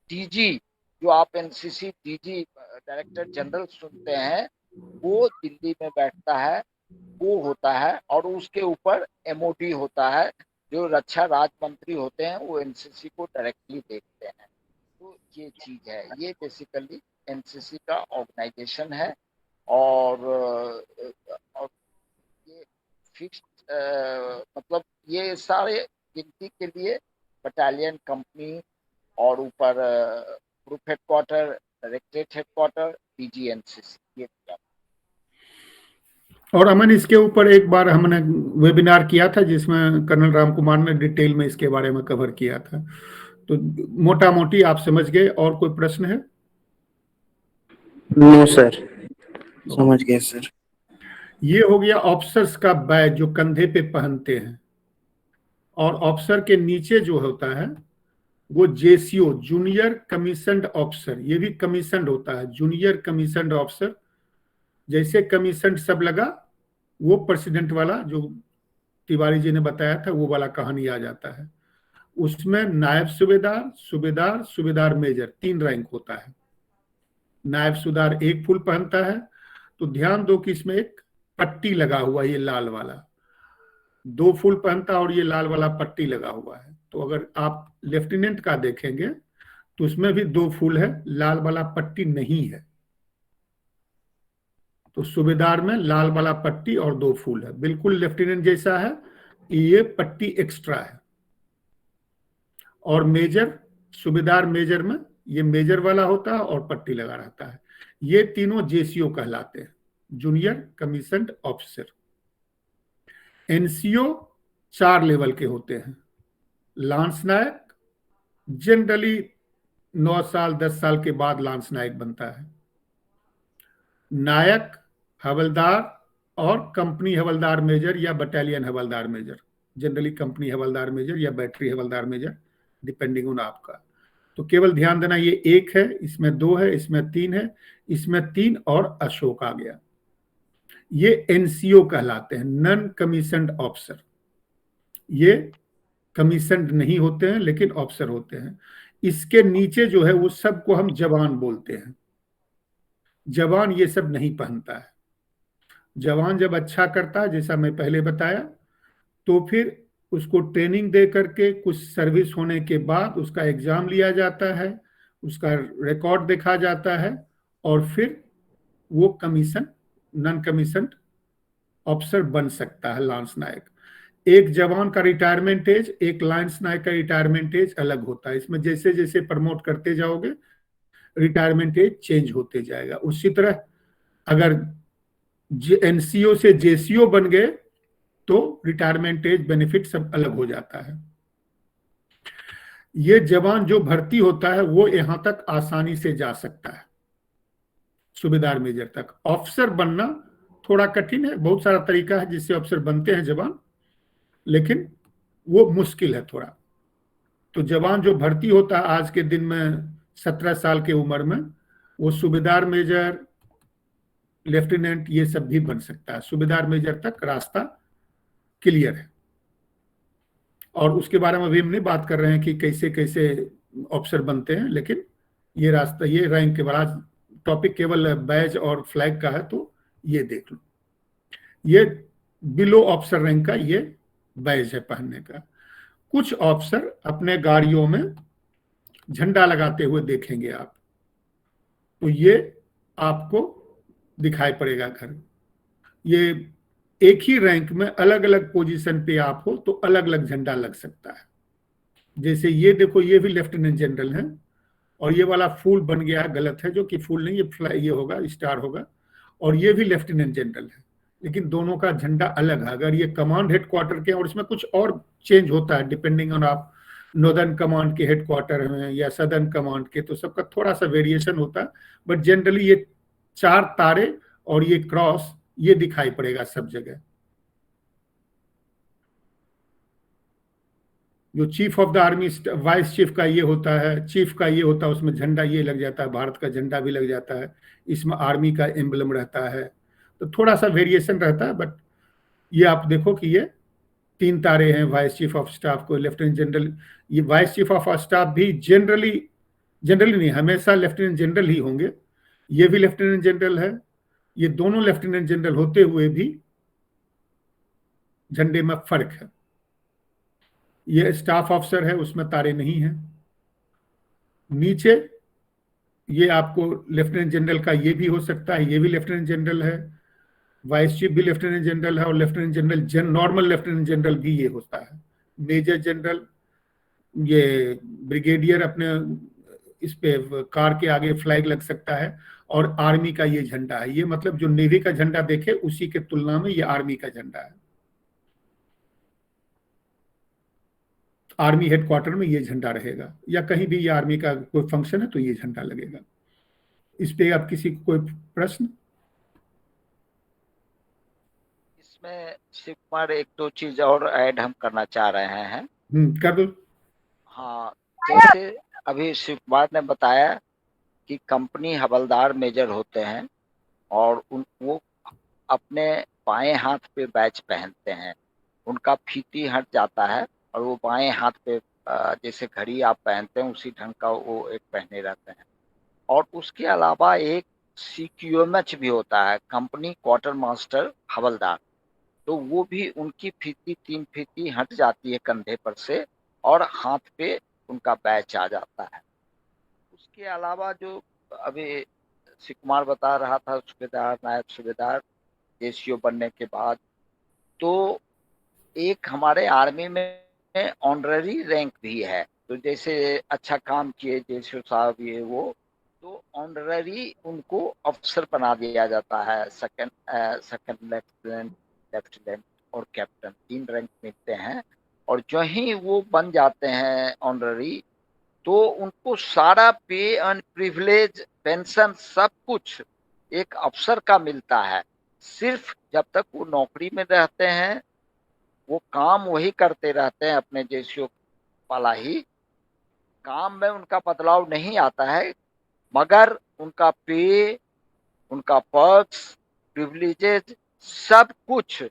डीजी, जो आप एनसीसी डीजी डायरेक्टर जनरल सुनते हैं, वो दिल्ली में बैठता है, वो होता है। और उसके ऊपर एमओडी होता है, जो रक्षा राज्य मंत्री होते हैं, वो एनसीसी को डायरेक्टली देखते हैं। तो ये चीज है, ये बेसिकली एनसीसी का ऑर्गेनाइजेशन है। और ये फिक्स्ड मतलब ये सारे गिनती के लिए बटालियन, कंपनी और ऊपर group headquarter, directorate headquarter, DG NCC, ये क्या। और अमन, इसके ऊपर एक बार हमने वेबिनार किया था जिसमें कर्नल राम कुमार ने डिटेल में इसके बारे में कवर किया था, तो मोटा मोटी आप समझ गए। और कोई प्रश्न है? नो सर, समझ गए सर। ये हो गया ऑफिसर्स का बैज जो कंधे पे पहनते हैं। और ऑफिसर के नीचे जो होता है वो जेसीओ, जूनियर कमीशन्ड ऑफिसर, ये भी कमीशन्ड होता है, जूनियर कमीशन्ड ऑफिसर। जैसे कमीशन्ड सब लगा, वो प्रेसिडेंट वाला जो तिवारी जी ने बताया था वो वाला कहानी आ जाता है। उसमें नायब सूबेदार, सूबेदार, सूबेदार मेजर 3 रैंक होता है। नायब सूबेदार 1 फुल पहनता है, तो ध्यान दो कि इसमें एक पट्टी लगा हुआ, ये लाल वाला 2 फुल पहनता और ये लाल वाला पट्टी लगा हुआ है। तो अगर आप लेफ्टिनेंट का देखेंगे तो उसमें भी 2 फुल है, लाल वाला पट्टी नहीं है। तो सूबेदार में लाल वाला पट्टी और 2 फुल है, बिल्कुल लेफ्टिनेंट जैसा है, ये पट्टी एक्स्ट्रा है। और मेजर, सूबेदार मेजर में ये मेजर वाला होता है और पट्टी लगा रहता है। ये तीनों जेसीओ कहलाते हैं, junior commissioned officer. NCO 4 level के होते हैं। लांस नायक जनरली 9 साल 10 साल के बाद लांस नायक बनता है। नायक, हवलदार और कंपनी हवलदार मेजर या battalion havildar major, generally company havildar major या battery havildar major, depending on आपका। तो केवल ध्यान देना, ये 1 है, इसमें 2 है, इसमें 3 है, इसमें 3 और अशोक आ गया। ये एनसीओ कहलाते हैं, नॉन कमीशन्ड ऑफिसर। ये कमीशन्ड नहीं होते हैं लेकिन ऑफिसर होते हैं। इसके नीचे जो है वो सबको हम जवान बोलते हैं। जवान ये सब नहीं पहनता है। जवान जब अच्छा करता है, जैसा मैं पहले बताया, तो फिर उसको ट्रेनिंग दे करके कुछ सर्विस होने के बाद उसका एग्जाम लिया जाता है, उसका रिकॉर्ड देखा जाता है, और फिर वो कमीशन नॉन कमीशन ऑफिसर बन सकता है, लांस नायक। एक जवान का रिटायरमेंट एज, एक लांस नायक का रिटायरमेंट एज अलग होता है। इसमें जैसे जैसे प्रमोट करते जाओगे रिटायरमेंट एज चेंज होते जाएगा। उसी तरह अगर एनसीओ से जेसीओ बन गए तो रिटायरमेंट एज बेनिफिट सब अलग हो जाता है। ये जवान जो भर्ती होता है वो यहां तक आसानी से जा सकता है, सूबेदार मेजर तक। ऑफिसर बनना थोड़ा कठिन है, बहुत सारा तरीका है जिससे ऑफिसर बनते हैं जवान, लेकिन वो मुश्किल है थोड़ा। तो जवान जो भर्ती होता है आज के दिन में 17 साल के उम्र में, वो सूबेदार मेजर, लेफ्टिनेंट ये सब भी बन सकता है। सूबेदार मेजर तक रास्ता क्लियर है। और उसके बारे में अभी हम नहीं बात कर रहे हैं कि कैसे कैसे ऑफिसर बनते हैं, लेकिन ये रास्ता, ये रैंक के बाद टॉपिक केवल बैज और फ्लैग का है, तो ये देख लो। ये बिलो ऑफिसर रैंक का ये बैज है पहनने का। कुछ ऑफिसर अपने गाड़ियों में झंडा लगाते हुए देखेंगे आप, तो ये आपको दिखाई पड़ेगा घर। ये एक ही रैंक में अलग अलग पोजीशन पे आप हो तो अलग अलग झंडा लग सकता है। जैसे ये देखो, ये भी लेफ्टिनेंट जनरल है, और ये वाला फूल बन गया है, गलत है, जो कि फूल नहीं, ये होगा, स्टार होगा। और ये भी लेफ्टिनेंट जनरल है, लेकिन दोनों का झंडा अलग है। अगर ये कमांड हेडक्वार्टर के, और इसमें कुछ और चेंज होता है डिपेंडिंग ऑन आप नॉर्दर्न कमांड के हेडक्वार्टर में या सदर्न कमांड के, तो सबका थोड़ा सा वेरिएशन होता है। बट जनरली ये 4 तारे और ये क्रॉस ये दिखाई पड़ेगा सब जगह। जो chief of the army, vice chief का ये होता है, चीफ का ये होता है, उसमें झंडा ये लग जाता है, भारत का झंडा भी लग जाता है, इसमें आर्मी का एम्बलम रहता है, तो थोड़ा सा वेरिएशन रहता है। बट ये आप देखो कि ये 3 तारे हैं वाइस चीफ ऑफ स्टाफ को, लेफ्टिनेंट जनरल। ये वाइस चीफ ऑफ स्टाफ भी जनरली नहीं, हमेशा लेफ्टिनेंट जनरल ही होंगे। ये भी लेफ्टिनेंट जनरल है। ये दोनों लेफ्टिनेंट जनरल होते हुए भी झंडे में फर्क है। ये स्टाफ ऑफिसर है, उसमें तारे नहीं हैं। नीचे ये आपको लेफ्टिनेंट जनरल का ये भी हो सकता है, ये भी लेफ्टिनेंट जनरल है। वाइस चीफ भी लेफ्टिनेंट जनरल है, और lieutenant general, normal lieutenant general भी ये होता है। मेजर जनरल, ये ब्रिगेडियर अपने इस पे कार के आगे फ्लैग लग सकता है, और आर्मी का ये झंडा है। ये मतलब जो नेवी का झंडा देखे उसी के तुलना में ये आर्मी का झंडा है। आर्मी हेडक्वार्टर में ये झंडा रहेगा, या कहीं भी ये आर्मी का कोई फंक्शन है तो ये झंडा लगेगा। इस पे आप किसी को कोई प्रश्न? इसमें शिव कुमार एक दो चीज और ऐड हम करना चाह रहे हैं। कर दो। हाँ, जैसे अभी शिव कुमार ने बताया कि कंपनी हवलदार मेजर होते हैं, और वो अपने बाएं हाथ पे बैच पहनते हैं, उनका फीती हट जाता है, और वो बाएं हाथ पे जैसे घड़ी आप पहनते हैं उसी ढंग का वो एक पहने रहते हैं। और उसके अलावा एक CQMH भी होता है, कंपनी क्वार्टर मास्टर हवलदार, तो वो भी उनकी फीती 3 फीती हट जाती है कंधे पर से, और हाथ पे उनका बैच आ जाता है। उसके अलावा जो अभी शिव कुमार बता रहा था, सूबेदार, नायब सूबेदार, जेसीओ बनने के बाद, तो एक हमारे आर्मी में ऑनररी रैंक भी है। तो जैसे अच्छा काम किए जेसीओ साहब ये वो, तो ऑनररी उनको अफसर बना दिया जाता है। सेकंड लेफ्टिनेंट और कैप्टन 3 रैंक मिलते हैं, और जो ही वो बन जाते हैं ऑनररी, तो उनको सारा पे एंड प्रिविलेज, पेंशन, सब कुछ एक अफसर का मिलता है। सिर्फ जब तक वो नौकरी में रहते हैं वो काम वही करते रहते हैं अपने जेसीओ वाला ही, काम में उनका बदलाव नहीं आता है, मगर उनका पे, उनका पर्क्स, प्रिविलेजेस, सब कुछ,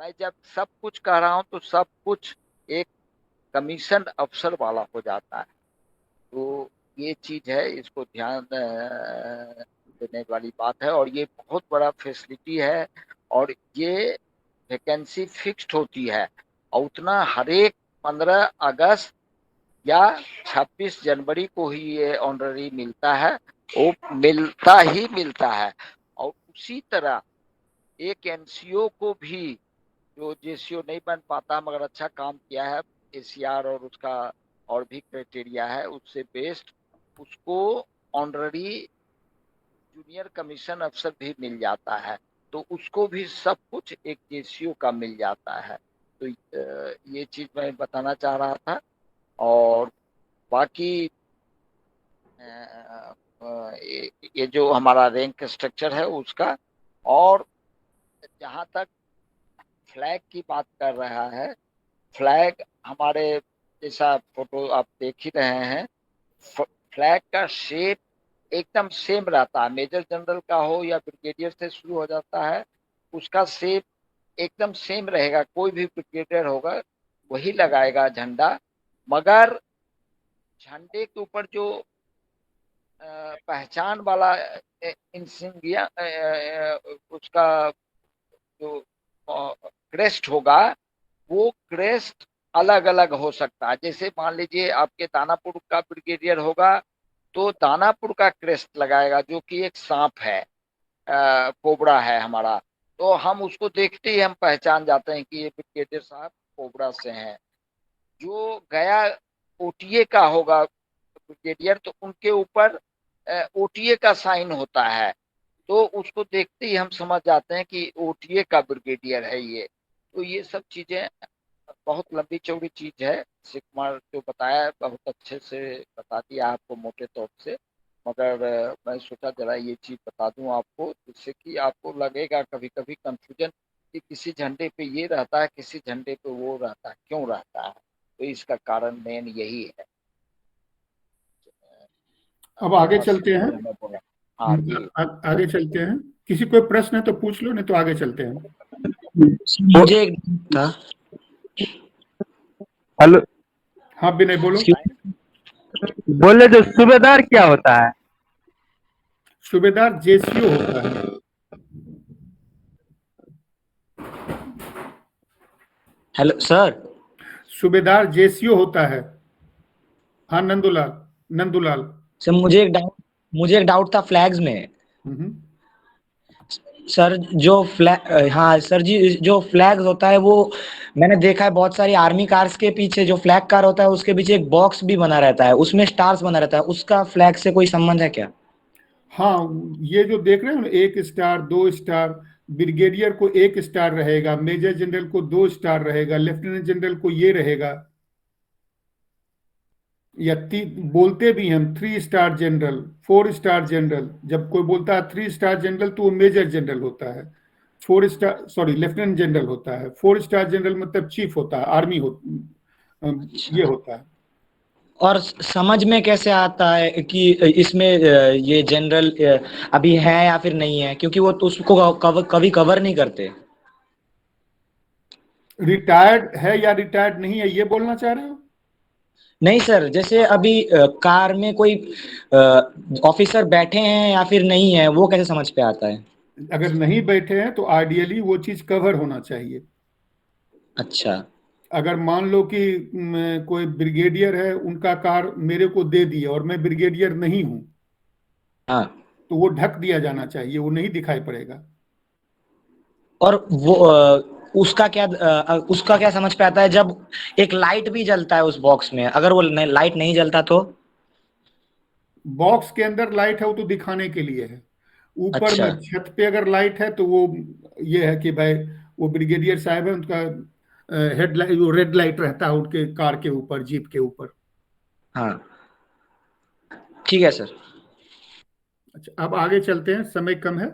मैं जब सब कुछ कह रहा हूं तो सब कुछ एक कमीशन अफसर वाला हो जाता है। तो ये चीज है, इसको ध्यान देने वाली बात है, और ये बहुत बड़ा फैसिलिटी है। और ये वैकेंसी फिक्स्ड होती है और उतना हर एक 15 अगस्त या 26 जनवरी को ही ये ऑनररी मिलता है, वो मिलता है। और उसी तरह एक एनसीओ को भी, जो जेसीओ नहीं बन पाता मगर अच्छा काम किया है, एसीआर और उसका और भी क्राइटेरिया है उससे बेस्ड, उसको ऑनररी जूनियर कमीशन अफसर भी मिल जाता है। तो उसको भी सब कुछ एक जेसीओ का मिल जाता है। तो ये चीज मैं बताना चाह रहा था। और बाकी ये जो हमारा रैंक स्ट्रक्चर है उसका, और जहाँ तक फ्लैग की बात कर रहा है, फ्लैग हमारे जैसा फोटो आप देख ही रहे हैं, फ्लैग का शेप एकदम सेम रहता है। मेजर जनरल का हो या ब्रिगेडियर से शुरू हो जाता है, उसका शेप एकदम सेम रहेगा। कोई भी ब्रिगेडियर होगा वही लगाएगा झंडा, मगर झंडे के ऊपर जो पहचान वाला इंसिग्निया उसका जो क्रेस्ट होगा, वो क्रेस्ट अलग अलग हो सकता है। जैसे मान लीजिए आपके दानापुर का ब्रिगेडियर होगा तो दानापुर का क्रेस्ट लगाएगा, जो कि एक सांप है, कोबरा है हमारा, तो हम उसको देखते ही हम पहचान जाते हैं कि ये ब्रिगेडियर साहब कोबरा से हैं। जो गया ओटीए का होगा ब्रिगेडियर, तो उनके ऊपर ओटीए का साइन होता है, तो उसको देखते ही हम समझ जाते हैं कि ओटीए का ब्रिगेडियर है ये। तो ये सब चीजें बहुत लंबी चौड़ी चीज है। शिव कुमार जो बताया बहुत अच्छे से बता दिया आपको मोटे तौर से, मगर मैं सोचा जरा ये चीज बता दूं आपको, जिससे कि आपको लगेगा कभी कभी कंफ्यूजन कि किसी झंडे पे ये रहता है, किसी झंडे पे वो रहता है, क्यों रहता है। तो इसका कारण मेन यही है। अब आगे चलते हैं। हाँ जी, आगे चलते हैं। किसी कोई प्रश्न है तो पूछ लो, नहीं तो आगे चलते हैं। मुझे एक था। हेलो, हाँ विनय बोलो। बोले जो सूबेदार क्या होता है? सूबेदार जेसीओ होता है। हेलो सर, सूबेदार जेसीओ होता है। हाँ नंदूलाल सर मुझे एक डाउट था फ्लैग्स में। सर जो फ्लैग, हाँ सर जी, जो फ्लैग होता है वो मैंने देखा है बहुत सारी आर्मी कार्स के पीछे, जो फ्लैग कार होता है उसके पीछे एक बॉक्स भी बना रहता है, उसमें स्टार्स बना रहता है, उसका फ्लैग से कोई संबंध है क्या? हाँ, ये जो देख रहे हो ना, 1 स्टार 2 स्टार, ब्रिगेडियर को 1 स्टार रहेगा, मेजर जनरल को 2 स्टार रहेगा, लेफ्टिनेंट जनरल को ये रहेगा, या बोलते भी हम 3 स्टार जनरल, 4 स्टार जनरल। जब कोई बोलता है 3 स्टार जनरल तो वो मेजर जनरल होता है। 4 स्टार, सॉरी, लेफ्टिनेंट जनरल होता है। 4 स्टार जनरल मतलब चीफ होता है, आर्मी ये होता है। और समझ में कैसे आता है कि इसमें ये जनरल अभी है या फिर नहीं है, क्योंकि वो तो उसको कभी कवर नहीं करते। रिटायर्ड है या रिटायर्ड नहीं है, ये बोलना चाह रहे हो? नहीं सर, जैसे अभी कार में कोई ऑफिसर बैठे हैं या फिर नहीं है, वो कैसे समझ पे आता है? अगर नहीं बैठे हैं तो आइडियली वो चीज कवर होना चाहिए। अच्छा। अगर मान लो कि कोई ब्रिगेडियर है, उनका कार मेरे को दे दिया और मैं ब्रिगेडियर नहीं हूं, हाँ, तो वो ढक दिया जाना चाहिए, वो नहीं दिखाई पड़ेगा। और वो उसका क्या समझ पे आता है जब एक लाइट भी जलता है उस बॉक्स में? अगर वो लाइट नहीं जलता तो? बॉक्स के अंदर लाइट है वो तो दिखाने के लिए है। ऊपर अच्छा। में छत पे अगर लाइट है तो वो ये है कि भाई वो ब्रिगेडियर साहब है, उनका हेडलाइट, वो रेड लाइट रहता है उनके कार के ऊपर, जीप के ऊपर। हाँ ठीक है सर। अच्छा, अब आगे चलते हैं, समय कम है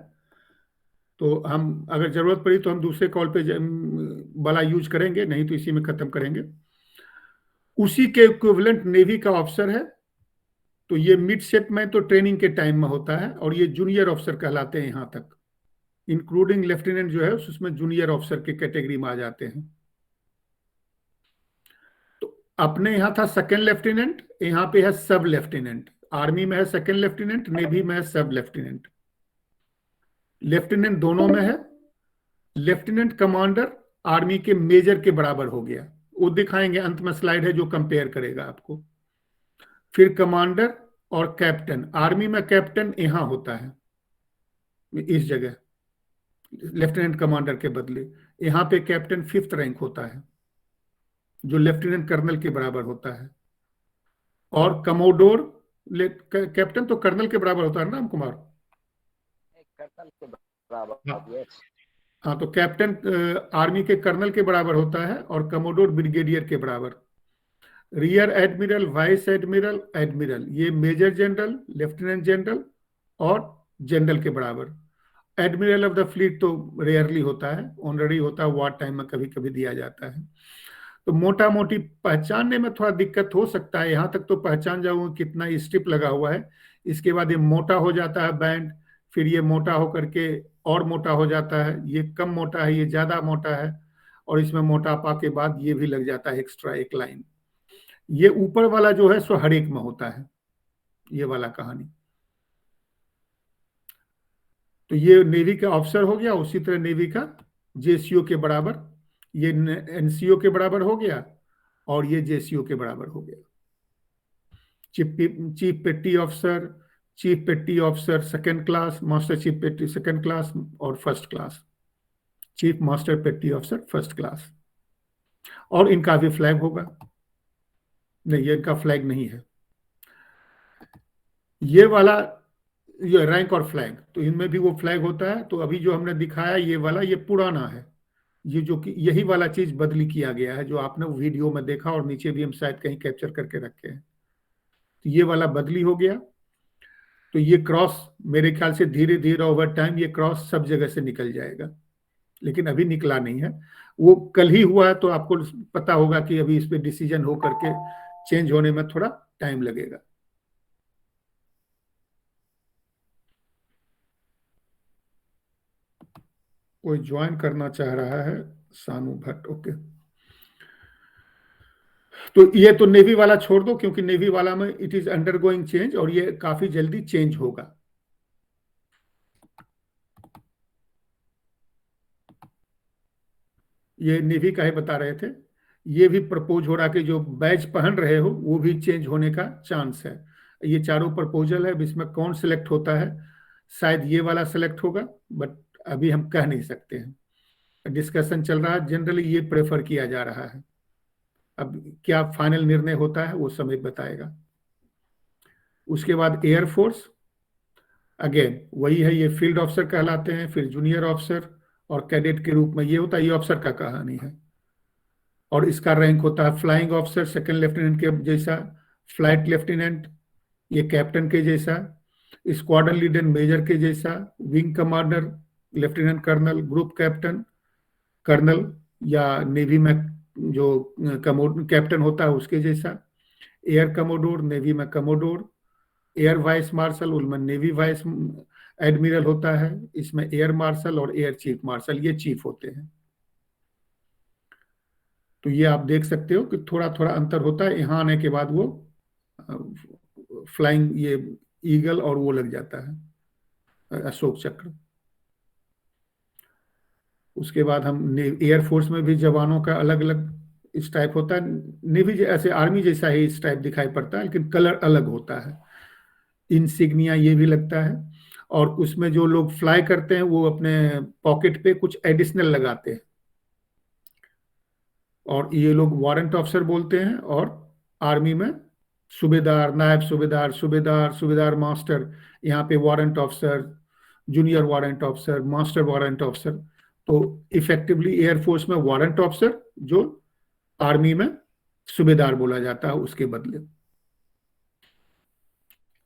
तो हम अगर जरूरत पड़ी तो हम दूसरे कॉल पे वाला यूज करेंगे, नहीं तो इसी में खत्म करेंगे। उसी के इक्विवेलेंट नेवी का ऑफिसर है, तो ये मिडशिपमैन तो ट्रेनिंग के टाइम में होता है, और ये जूनियर ऑफिसर कहलाते हैं यहां तक, इंक्लूडिंग लेफ्टिनेंट जो है उसमें जूनियर ऑफिसर के कैटेगरी में आ जाते हैं। तो अपने यहां था सेकंड लेफ्टिनेंट, यहां पे है सब लेफ्टिनेंट। आर्मी में है सेकंड लेफ्टिनेंट, नेवी में है सब लेफ्टिनेंट। लेफ्टिनेंट दोनों में है। लेफ्टिनेंट कमांडर आर्मी के मेजर के बराबर हो गया। वो दिखाएंगे, अंत में स्लाइड है जो कंपेयर करेगा आपको। फिर कमांडर और कैप्टन, आर्मी में कैप्टन यहां होता है इस जगह लेफ्टिनेंट कमांडर के बदले, यहां पे कैप्टन 5th रैंक होता है जो लेफ्टिनेंट कर्नल के बराबर होता है। और कमोडोर, कैप्टन तो कर्नल के बराबर होता है ना राम कुमार? कर्नल के बराबर, यस। हाँ, तो कैप्टन आर्मी के कर्नल के बराबर होता है और कमोडोर ब्रिगेडियर के बराबर। Rear admiral, vice admiral, admiral, ये मेजर जनरल, लेफ्टिनेंट जनरल और जनरल के बराबर। एडमिरल ऑफ द फ्लीट तो रेयरली होता है, ऑनररी होता है, वार टाइम में कभी कभी दिया जाता है। तो मोटा मोटी पहचानने में थोड़ा दिक्कत हो सकता है, यहां तक तो पहचान जाऊंगा कितना स्ट्रिप लगा हुआ है। इसके बाद ये मोटा हो जाता है बैंड, फिर ये मोटा होकर के और मोटा हो जाता है, ये कम मोटा है, ये ज्यादा मोटा है, और इसमें मोटापा के बाद ये भी लग जाता है एक्स्ट्रा एक लाइन। ये ऊपर वाला जो है सो हर एक में होता है, ये वाला कहानी। तो ये नेवी का ऑफिसर हो गया, उसी तरह नेवी का जेसीओ के बराबर, ये एनसीओ के बराबर हो गया और ये जेसीओ के बराबर हो गया। चीफ पेटी ऑफिसर, चीफ पेटी officer 2nd class, master chief पेटी 2nd क्लास और 1st क्लास, चीफ मास्टर पेटी ऑफिसर 1st क्लास। और इनका भी फ्लैग होगा, नहीं ये इनका फ्लैग नहीं है, ये वाला ये रैंक और फ्लैग, तो इनमें भी वो फ्लैग होता है। तो अभी जो हमने दिखाया ये वाला, ये पुराना है, ये जो कि यही वाला चीज बदली किया गया है जो आपने वीडियो में देखा और नीचे भी हम शायद कहीं कैप्चर करके रखे हैं। तो ये वाला बदली हो गया। तो ये क्रॉस मेरे ख्याल से धीरे धीरे ओवर टाइम ये क्रॉस सब जगह से निकल जाएगा, लेकिन अभी निकला नहीं है, वो कल ही हुआ है, तो आपको पता होगा कि अभी इस पे डिसीजन हो करके चेंज होने में थोड़ा टाइम लगेगा। कोई ज्वाइन करना चाह रहा है, सानू भट्ट, ओके। तो ये तो नेवी वाला छोड़ दो, क्योंकि नेवी वाला में इट इज अंडरगोइंग चेंज और ये काफी जल्दी चेंज होगा। ये नेवी का ही बता रहे थे, ये भी प्रपोज हो रहा कि जो बैच पहन रहे हो वो भी चेंज होने का चांस है। ये चारों प्रपोजल है, इसमें कौन सिलेक्ट होता है, शायद ये वाला सिलेक्ट होगा, बट अभी हम कह नहीं सकते हैं, डिस्कशन चल रहा है। जनरली ये प्रेफर किया जा रहा है, अब क्या फाइनल निर्णय होता है वो समय बताएगा। उसके बाद एयरफोर्स, अगेन वही है, ये फील्ड ऑफिसर कहलाते हैं, फिर जूनियर ऑफिसर और कैडेट के रूप में ये होता है, ये ऑफिसर का कहानी है। और इसका रैंक होता है फ्लाइंग ऑफिसर 2nd लेफ्टिनेंट के जैसा, फ्लाइट लेफ्टिनेंट ये कैप्टन के जैसा, स्क्वाड्रन लीडर मेजर के जैसा, wing commander lieutenant colonel, group captain colonel, या नेवी में जो कैप्टन होता है उसके जैसा, एयर कमोडोर नेवी में कमोडोर, एयर वाइस मार्शल उनमें नेवी वाइस एडमिरल होता है, इसमें एयर मार्शल और एयर चीफ मार्शल ये चीफ होते हैं। तो ये आप देख सकते हो कि थोड़ा थोड़ा अंतर होता है, यहाँ आने के बाद वो फ्लाइंग ये ईगल और वो लग जाता है अशोक चक्र। उसके बाद हम एयरफोर्स में भी जवानों का अलग अलग इस टाइप होता है, नेवी ऐसे आर्मी जैसा ही इस टाइप दिखाई पड़ता है, लेकिन कलर अलग होता है, इंसिग्निया ये भी लगता है। और उसमें जो लोग फ्लाई करते हैं वो अपने पॉकेट पे कुछ एडिशनल लगाते हैं, और ये लोग वारंट ऑफिसर बोलते हैं। और आर्मी में सूबेदार, नायब सूबेदार, सूबेदार, सूबेदार मास्टर, यहाँ पे warrant officer, junior warrant officer, master warrant officer. तो इफेक्टिवली एयरफोर्स में वारंट ऑफिसर, जो आर्मी में सूबेदार बोला जाता है उसके बदले।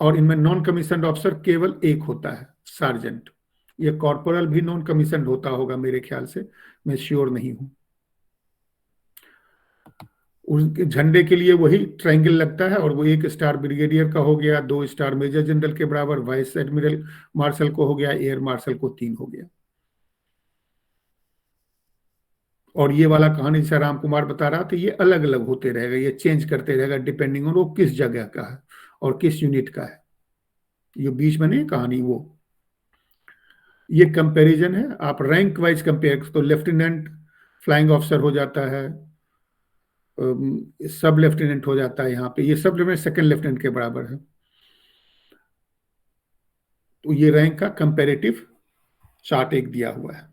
और इनमें नॉन कमीशन ऑफिसर केवल एक होता है, सार्जेंट। ये कॉर्पोरल भी नॉन कमीशन होता होगा मेरे ख्याल से, मैं श्योर नहीं हूं। उनके झंडे के लिए वही ट्रायंगल लगता है, और वो 1 स्टार ब्रिगेडियर का हो गया, 2 स्टार मेजर जनरल के बराबर, वाइस एडमिरल मार्शल को हो गया, एयर मार्शल को 3 हो गया। और ये वाला कहानी जैसा राम कुमार बता रहा था, ये अलग अलग होते रहेगा, ये चेंज करते रहेगा डिपेंडिंग ऑन वो किस जगह का है और किस यूनिट का है। ये बीच में नहीं कहानी, वो ये कंपैरिजन है, आप रैंक वाइज कंपेयर तो लेफ्टिनेंट फ्लाइंग ऑफिसर हो जाता है, सब लेफ्टिनेंट हो जाता है। यहाँ पे ये सब लेफ्टिनेंट सेकंड लेफ्टिनेंट के बराबर है। तो ये रैंक का कंपैरेटिव चार्ट एक दिया हुआ है।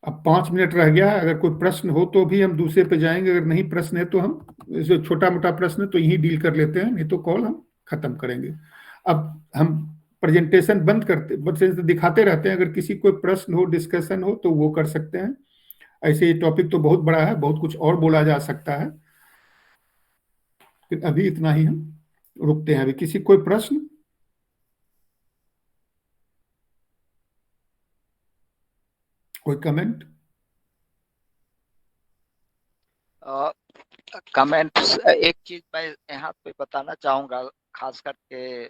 अब 5 मिनट रह गया है, अगर कोई प्रश्न हो तो भी हम दूसरे पे जाएंगे, अगर नहीं प्रश्न है तो हम जो छोटा मोटा प्रश्न है तो यही डील कर लेते हैं, नहीं तो कॉल हम खत्म करेंगे। अब हम प्रेजेंटेशन बंद करते, बस दिखाते रहते हैं, अगर किसी कोई प्रश्न हो, डिस्कशन हो तो वो कर सकते हैं। ऐसे ये टॉपिक तो बहुत बड़ा है, बहुत कुछ और बोला जा सकता है, फिर अभी इतना ही हम रुकते हैं। अभी किसी कोई प्रश्न? कोई कमेंट? कमेंट्स एक चीज मैं यहाँ पे बताना चाहूंगा, खास करके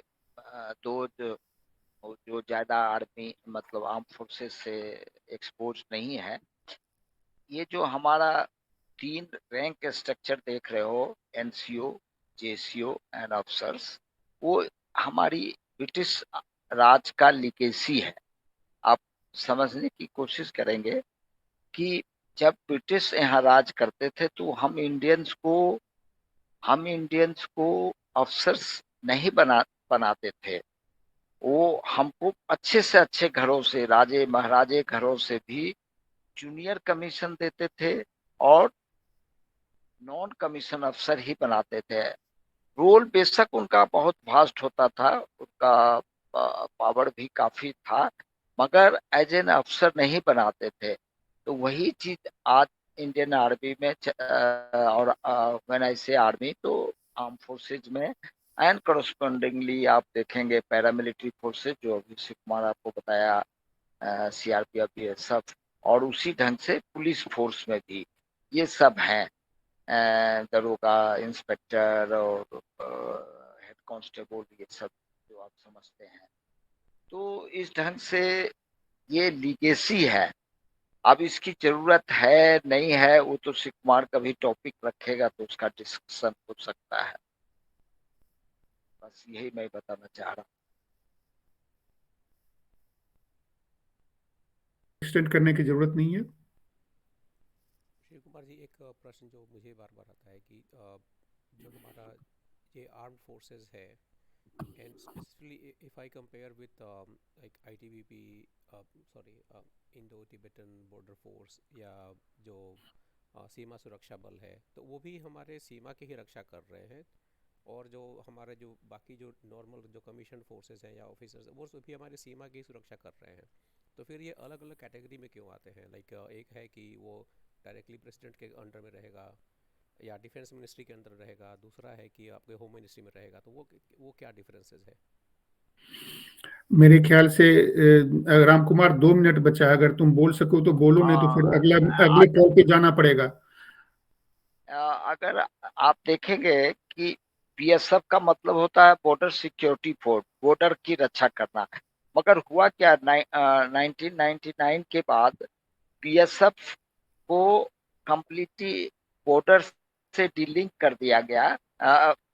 दो जो ज्यादा आर्मी मतलब आर्म फोर्सेस से एक्सपोज नहीं है, ये जो हमारा 3 रैंक स्ट्रक्चर देख रहे हो, एनसीओ, जेसीओ एंड ऑफिसर्स, वो हमारी ब्रिटिश राज का लिगेसी है। आप समझने की कोशिश करेंगे कि जब ब्रिटिश यहाँ राज करते थे तो हम इंडियंस को अफसर्स नहीं बनाते थे। वो हमको अच्छे से अच्छे घरों से, राजे महाराजे घरों से भी जूनियर कमीशन देते थे और नॉन कमीशन अफसर ही बनाते थे। रोल बेशक उनका बहुत वास्ट होता था, उनका पावर भी काफी था, मगर एज एन अफसर नहीं बनाते थे। तो वही चीज आज इंडियन आर्मी में और व्हेन आई से आर्मी तो आर्म फोर्सेज में एंड करस्पॉन्डिंगली आप देखेंगे पैरामिलिट्री फोर्सेज, जो अभिषेक कुमार आपको बताया, सीआरपीएफ, बीएसएफ, और उसी ढंग से पुलिस फोर्स में भी ये सब हैं, दरोगा, इंस्पेक्टर और हेड कांस्टेबल, ये सब जो आप समझते हैं। तो इस ढंग से ये लीगेसी है। अब इसकी जरूरत है नहीं है वो तो शिव कुमार कभी टॉपिक रखेगा तो उसका डिस्कशन हो सकता है। बस यही मैं बताना चाह रहा हूँ। एक्सटेंड करने की जरूरत नहीं है। शिव कुमार जी, एक प्रश्न जो मुझे बार बार आता है कि जो हमारा ये आर्म्ड फोर्सेस है, and specifically if I compare with like ITBP, Indo-Tibetan border force, या जो सीमा सुरक्षा बल है, तो वो भी हमारे सीमा की ही रक्षा कर रहे हैं, और जो हमारे जो बाकी जो नॉर्मल जो कमीशन फोर्सेस हैं या ऑफिसर्स, वो भी हमारे सीमा की सुरक्षा कर रहे हैं। तो फिर ये अलग अलग कैटेगरी में क्यों आते हैं? लाइक एक है कि वो डायरेक्टली प्रेसिडेंट के अंडर में रहेगा या डिफेंस मिनिस्ट्री के अंदर रहेगा, दूसरा है कि आपके होम मिनिस्ट्री में रहेगा, तो वो क्या डिफरेंसेस है? मेरे ख्याल से राम कुमार 2 मिनट बचा है, अगर तुम बोल सको तो बोलो, नहीं तो फिर अगले कॉल पे जाना पड़ेगा। अगर आप देखेंगे कि बीएसएफ का मतलब होता है बॉर्डर सिक्योरिटी फोर्स, बॉर्डर की रक्षा करना, मगर हुआ क्या 1999 के बाद बीएसएफ को कंप्लीटली बॉर्डर से डीलिंक कर दिया गया।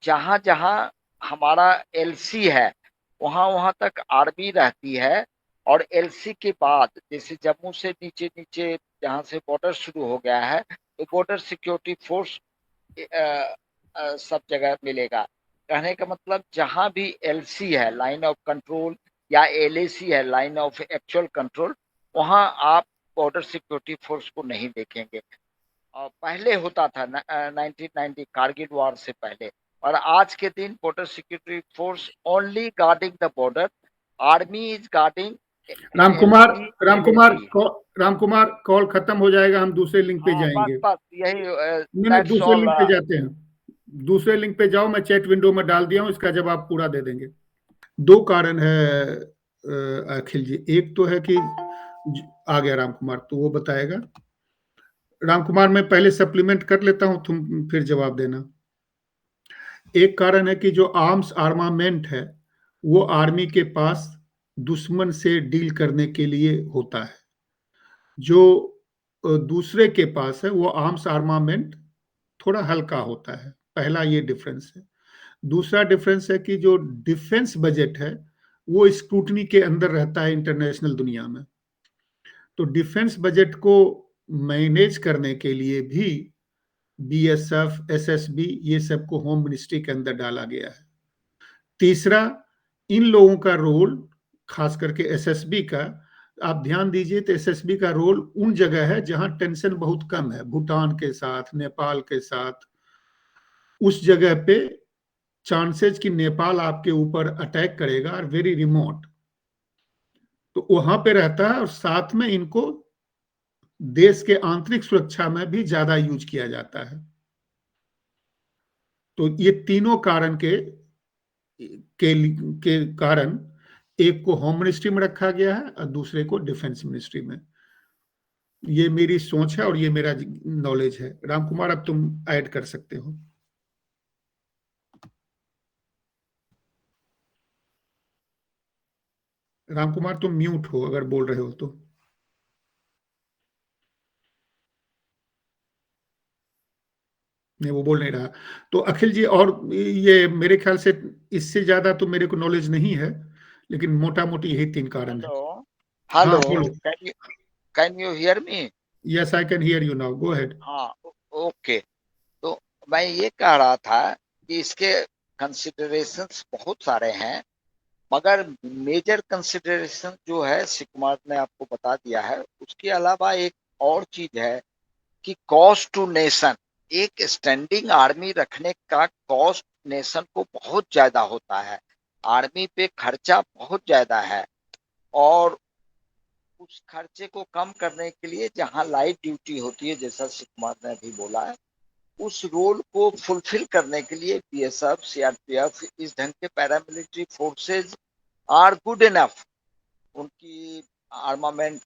जहां जहां हमारा एलसी है वहां वहां तक आर्मी रहती है, और एलसी के बाद जैसे जम्मू से नीचे नीचे जहां से बॉर्डर शुरू हो गया है तो बॉर्डर सिक्योरिटी फोर्स सब जगह मिलेगा। कहने का मतलब जहां भी एलसी है, लाइन ऑफ कंट्रोल, या एलएसी है, लाइन ऑफ एक्चुअल कंट्रोल, वहां आप बॉर्डर सिक्योरिटी फोर्स को नहीं देखेंगे। पहले होता था 1990 कारगिल वॉर से पहले, और आज के दिन border security force only guarding the border, army is guarding. Ram Kumar call खत्म हो जाएगा, हम दूसरे लिंक पे जाएंगे। बस यही दूसरे लिंक पे जाते हैं, दूसरे लिंक पे जाओ, मैं चैट विंडो में डाल दिया हूँ, इसका जवाब पूरा दे देंगे। 2 कारण है अखिल जी। एक तो है कि आ गया राम कुमार, तो वो बताएगा। राम कुमार मैं पहले सप्लीमेंट कर लेता हूं, तुम फिर जवाब देना। एक कारण है कि जो आर्म्स आर्मामेंट है वो आर्मी के पास दुश्मन से डील करने के लिए होता है, जो दूसरे के पास है वो आर्म्स आर्मामेंट थोड़ा हल्का होता है। पहला ये डिफरेंस है। दूसरा डिफरेंस है कि जो डिफेंस बजट है वो स्क्रूटनी के अंदर रहता है इंटरनेशनल दुनिया में। तो डिफेंस बजट को मैनेज करने के लिए भी बीएसएफ, एसएसबी, ये सबको होम मिनिस्ट्री के अंदर डाला गया है। तीसरा, इन लोगों का रोल, खास करके एसएसबी का, आप ध्यान दीजिए तो एसएसबी का रोल उन जगह है जहां टेंशन बहुत कम है, भूटान के साथ, नेपाल के साथ। उस जगह पे चांसेस कि नेपाल आपके ऊपर अटैक करेगा और वेरी रिमोट, तो वहां पे रहता है। और साथ में इनको देश के आंतरिक सुरक्षा में भी ज्यादा यूज किया जाता है। तो ये तीनों कारण के कारण एक को होम मिनिस्ट्री में रखा गया है और दूसरे को डिफेंस मिनिस्ट्री में। ये मेरी सोच है और ये मेरा नॉलेज है। राम कुमार, अब तुम ऐड कर सकते हो। राम कुमार, तुम म्यूट हो अगर बोल रहे हो तो। नहीं, वो बोल नहीं रहा। तो अखिल जी, और ये मेरे ख्याल से इससे ज्यादा तो मेरे को नॉलेज नहीं है, लेकिन मोटा मोटी यही 3 कारण है। हेलो, हाँ, बोलो। Can you hear me? Yes, I can hear you now, go ahead. हाँ, ओके। तो मैं ये कह रहा था कि इसके कंसिडरेशंस बहुत सारे हैं, मगर मेजर कंसिडरेशन जो है शिव कुमार ने आपको बता दिया है। उसके अलावा एक और चीज है कि कॉस्ट टू नेशन, एक स्टैंडिंग आर्मी रखने का कॉस्ट नेशन को बहुत ज्यादा होता है। आर्मी पे खर्चा बहुत ज्यादा है, और उस खर्चे को कम करने के लिए जहां लाइट ड्यूटी होती है, जैसा शिव कुमार ने अभी बोला है, उस रोल को फुलफिल करने के लिए बीएसएफ, सीआरपीएफ, इस ढंग के paramilitary forces are good enough. उनकी आर्मामेंट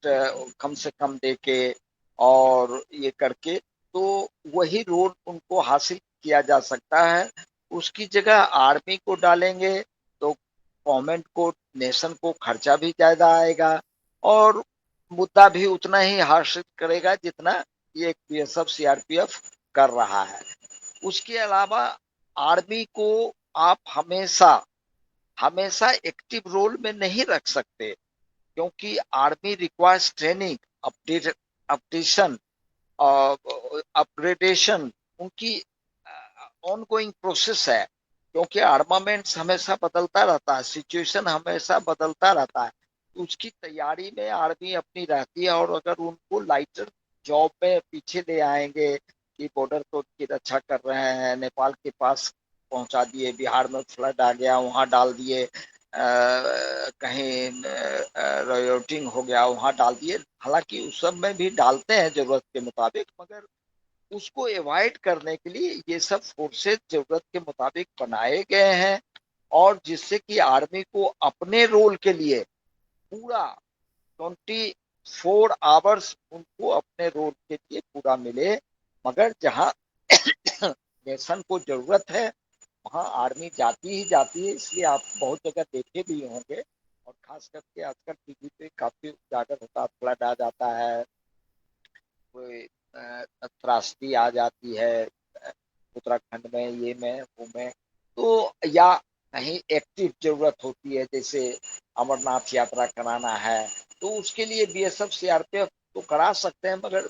कम से कम देके और ये करके, तो वही रोल उनको हासिल किया जा सकता है। उसकी जगह आर्मी को डालेंगे तो गवर्नमेंट को, नेशन को खर्चा भी ज्यादा आएगा और मुद्दा भी उतना ही हासिल करेगा जितना ये बीएसएफ, सीआरपीएफ कर रहा है। उसके अलावा आर्मी को आप हमेशा एक्टिव रोल में नहीं रख सकते, क्योंकि army requires training, updation, upgradation, उनकी ऑनगोइंग प्रोसेस है। क्योंकि आर्मामेंट्स हमेशा बदलता रहता है, सिचुएशन हमेशा बदलता रहता है, उसकी तैयारी में आर्मी अपनी रहती है। और अगर उनको लाइटर जॉब में पीछे ले आएंगे कि बॉर्डर तो की रक्षा कर रहे हैं, नेपाल के पास पहुंचा दिए, बिहार में फ्लड आ गया वहां डाल दिए, कहीं रॉयोटिंग हो गया वहां डाल दिए, हालांकि उस सब में भी डालते हैं जरूरत के मुताबिक, मगर उसको अवॉइड करने के लिए ये सब फोर्सेज जरूरत के मुताबिक बनाए गए हैं, और जिससे कि आर्मी को अपने रोल के लिए पूरा 24 आवर्स उनको अपने रोल के लिए पूरा मिले। मगर जहां नेशन को जरूरत है वहां आर्मी जाती ही जाती है। इसलिए आप बहुत जगह देखे भी होंगे, और खास करके आजकल टीवी पे काफी उजागर होता है, फ्लड आ जाता है, कोई त्रासदी आ जाती है उत्तराखंड में, ये में वो में, तो या कहीं एक्टिव जरूरत होती है, जैसे अमरनाथ यात्रा कराना है, तो उसके लिए बीएसएफ, सीआरपीएफ तो करा सकते हैं, मगर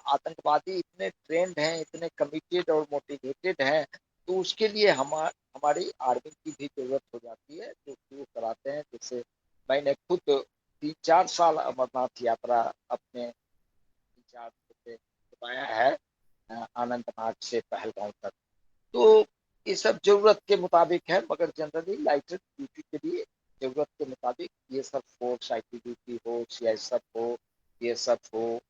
आतंकवादी इतने ट्रेंड हैं, इतने कमिटेड और मोटिवेटेड हैं, तो उसके लिए हमारी आर्मी की भी जरूरत हो जाती है, जो वो कराते हैं। जैसे मैंने खुद 3-4 साल अमरनाथ यात्रा अपने 3-4 से करवाया है, अनंतनाग से पहलगांव तक। तो ये सब जरूरत के मुताबिक है, मगर जनरली लाइटर ड्यूटी के लिए जरूरत के मुताबिक ये सब फोर्स, आईटीबीपी हो, सीआईएसएफ हो, बीएसएफ हो,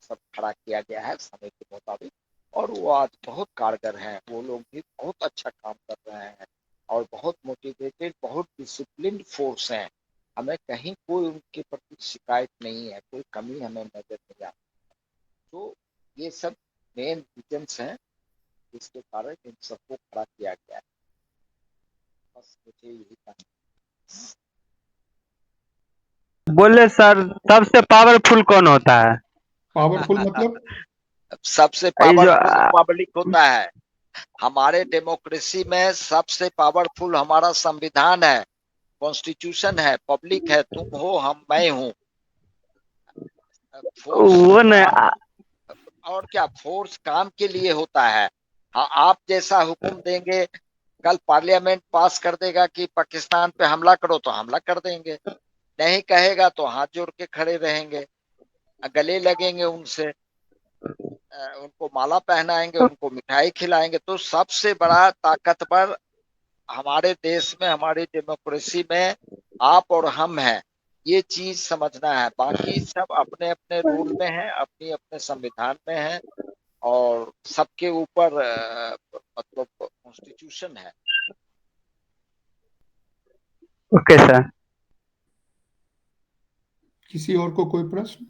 सब खड़ा किया गया है समय के मुताबिक, और वो आज बहुत कारगर हैं। वो लोग भी बहुत अच्छा काम कर रहे हैं और बहुत मोटिवेटेड, बहुत डिसिप्लिन्ड फोर्स हैं। हमें कहीं कोई उनके प्रति शिकायत नहीं है, कोई कमी हमें नजर नहीं आती। तो ये सब मेन रीजंस हैं जिसके कारण इन सबको खड़ा किया गया है। बस मुझे यही कहना। बोले सर, सबसे पावरफुल कौन होता है? पावरफुल मतलब? सबसे पावरफुल पब्लिक होता है। हमारे डेमोक्रेसी में सबसे पावरफुल हमारा संविधान है, कॉन्स्टिट्यूशन है, पब्लिक है, तुम हो, हम, मैं हूँ। वो नहीं, और क्या, फोर्स काम के लिए होता है। हाँ, आप जैसा हुक्म देंगे, कल पार्लियामेंट पास कर देगा कि पाकिस्तान पे हमला करो तो हमला कर देंगे, नहीं कहेगा तो हाथ जोड़ के खड़े रहेंगे, गले लगेंगे उनसे, उनको माला पहनाएंगे, उनको मिठाई खिलाएंगे। तो सबसे बड़ा ताकतवर हमारे देश में, हमारी डेमोक्रेसी में आप और हम हैं, ये चीज समझना है। बाकी सब अपने अपने रूल में है, अपनी अपने संविधान में है, और सबके ऊपर मतलब कॉन्स्टिट्यूशन है। Okay sir. किसी और को कोई प्रश्न?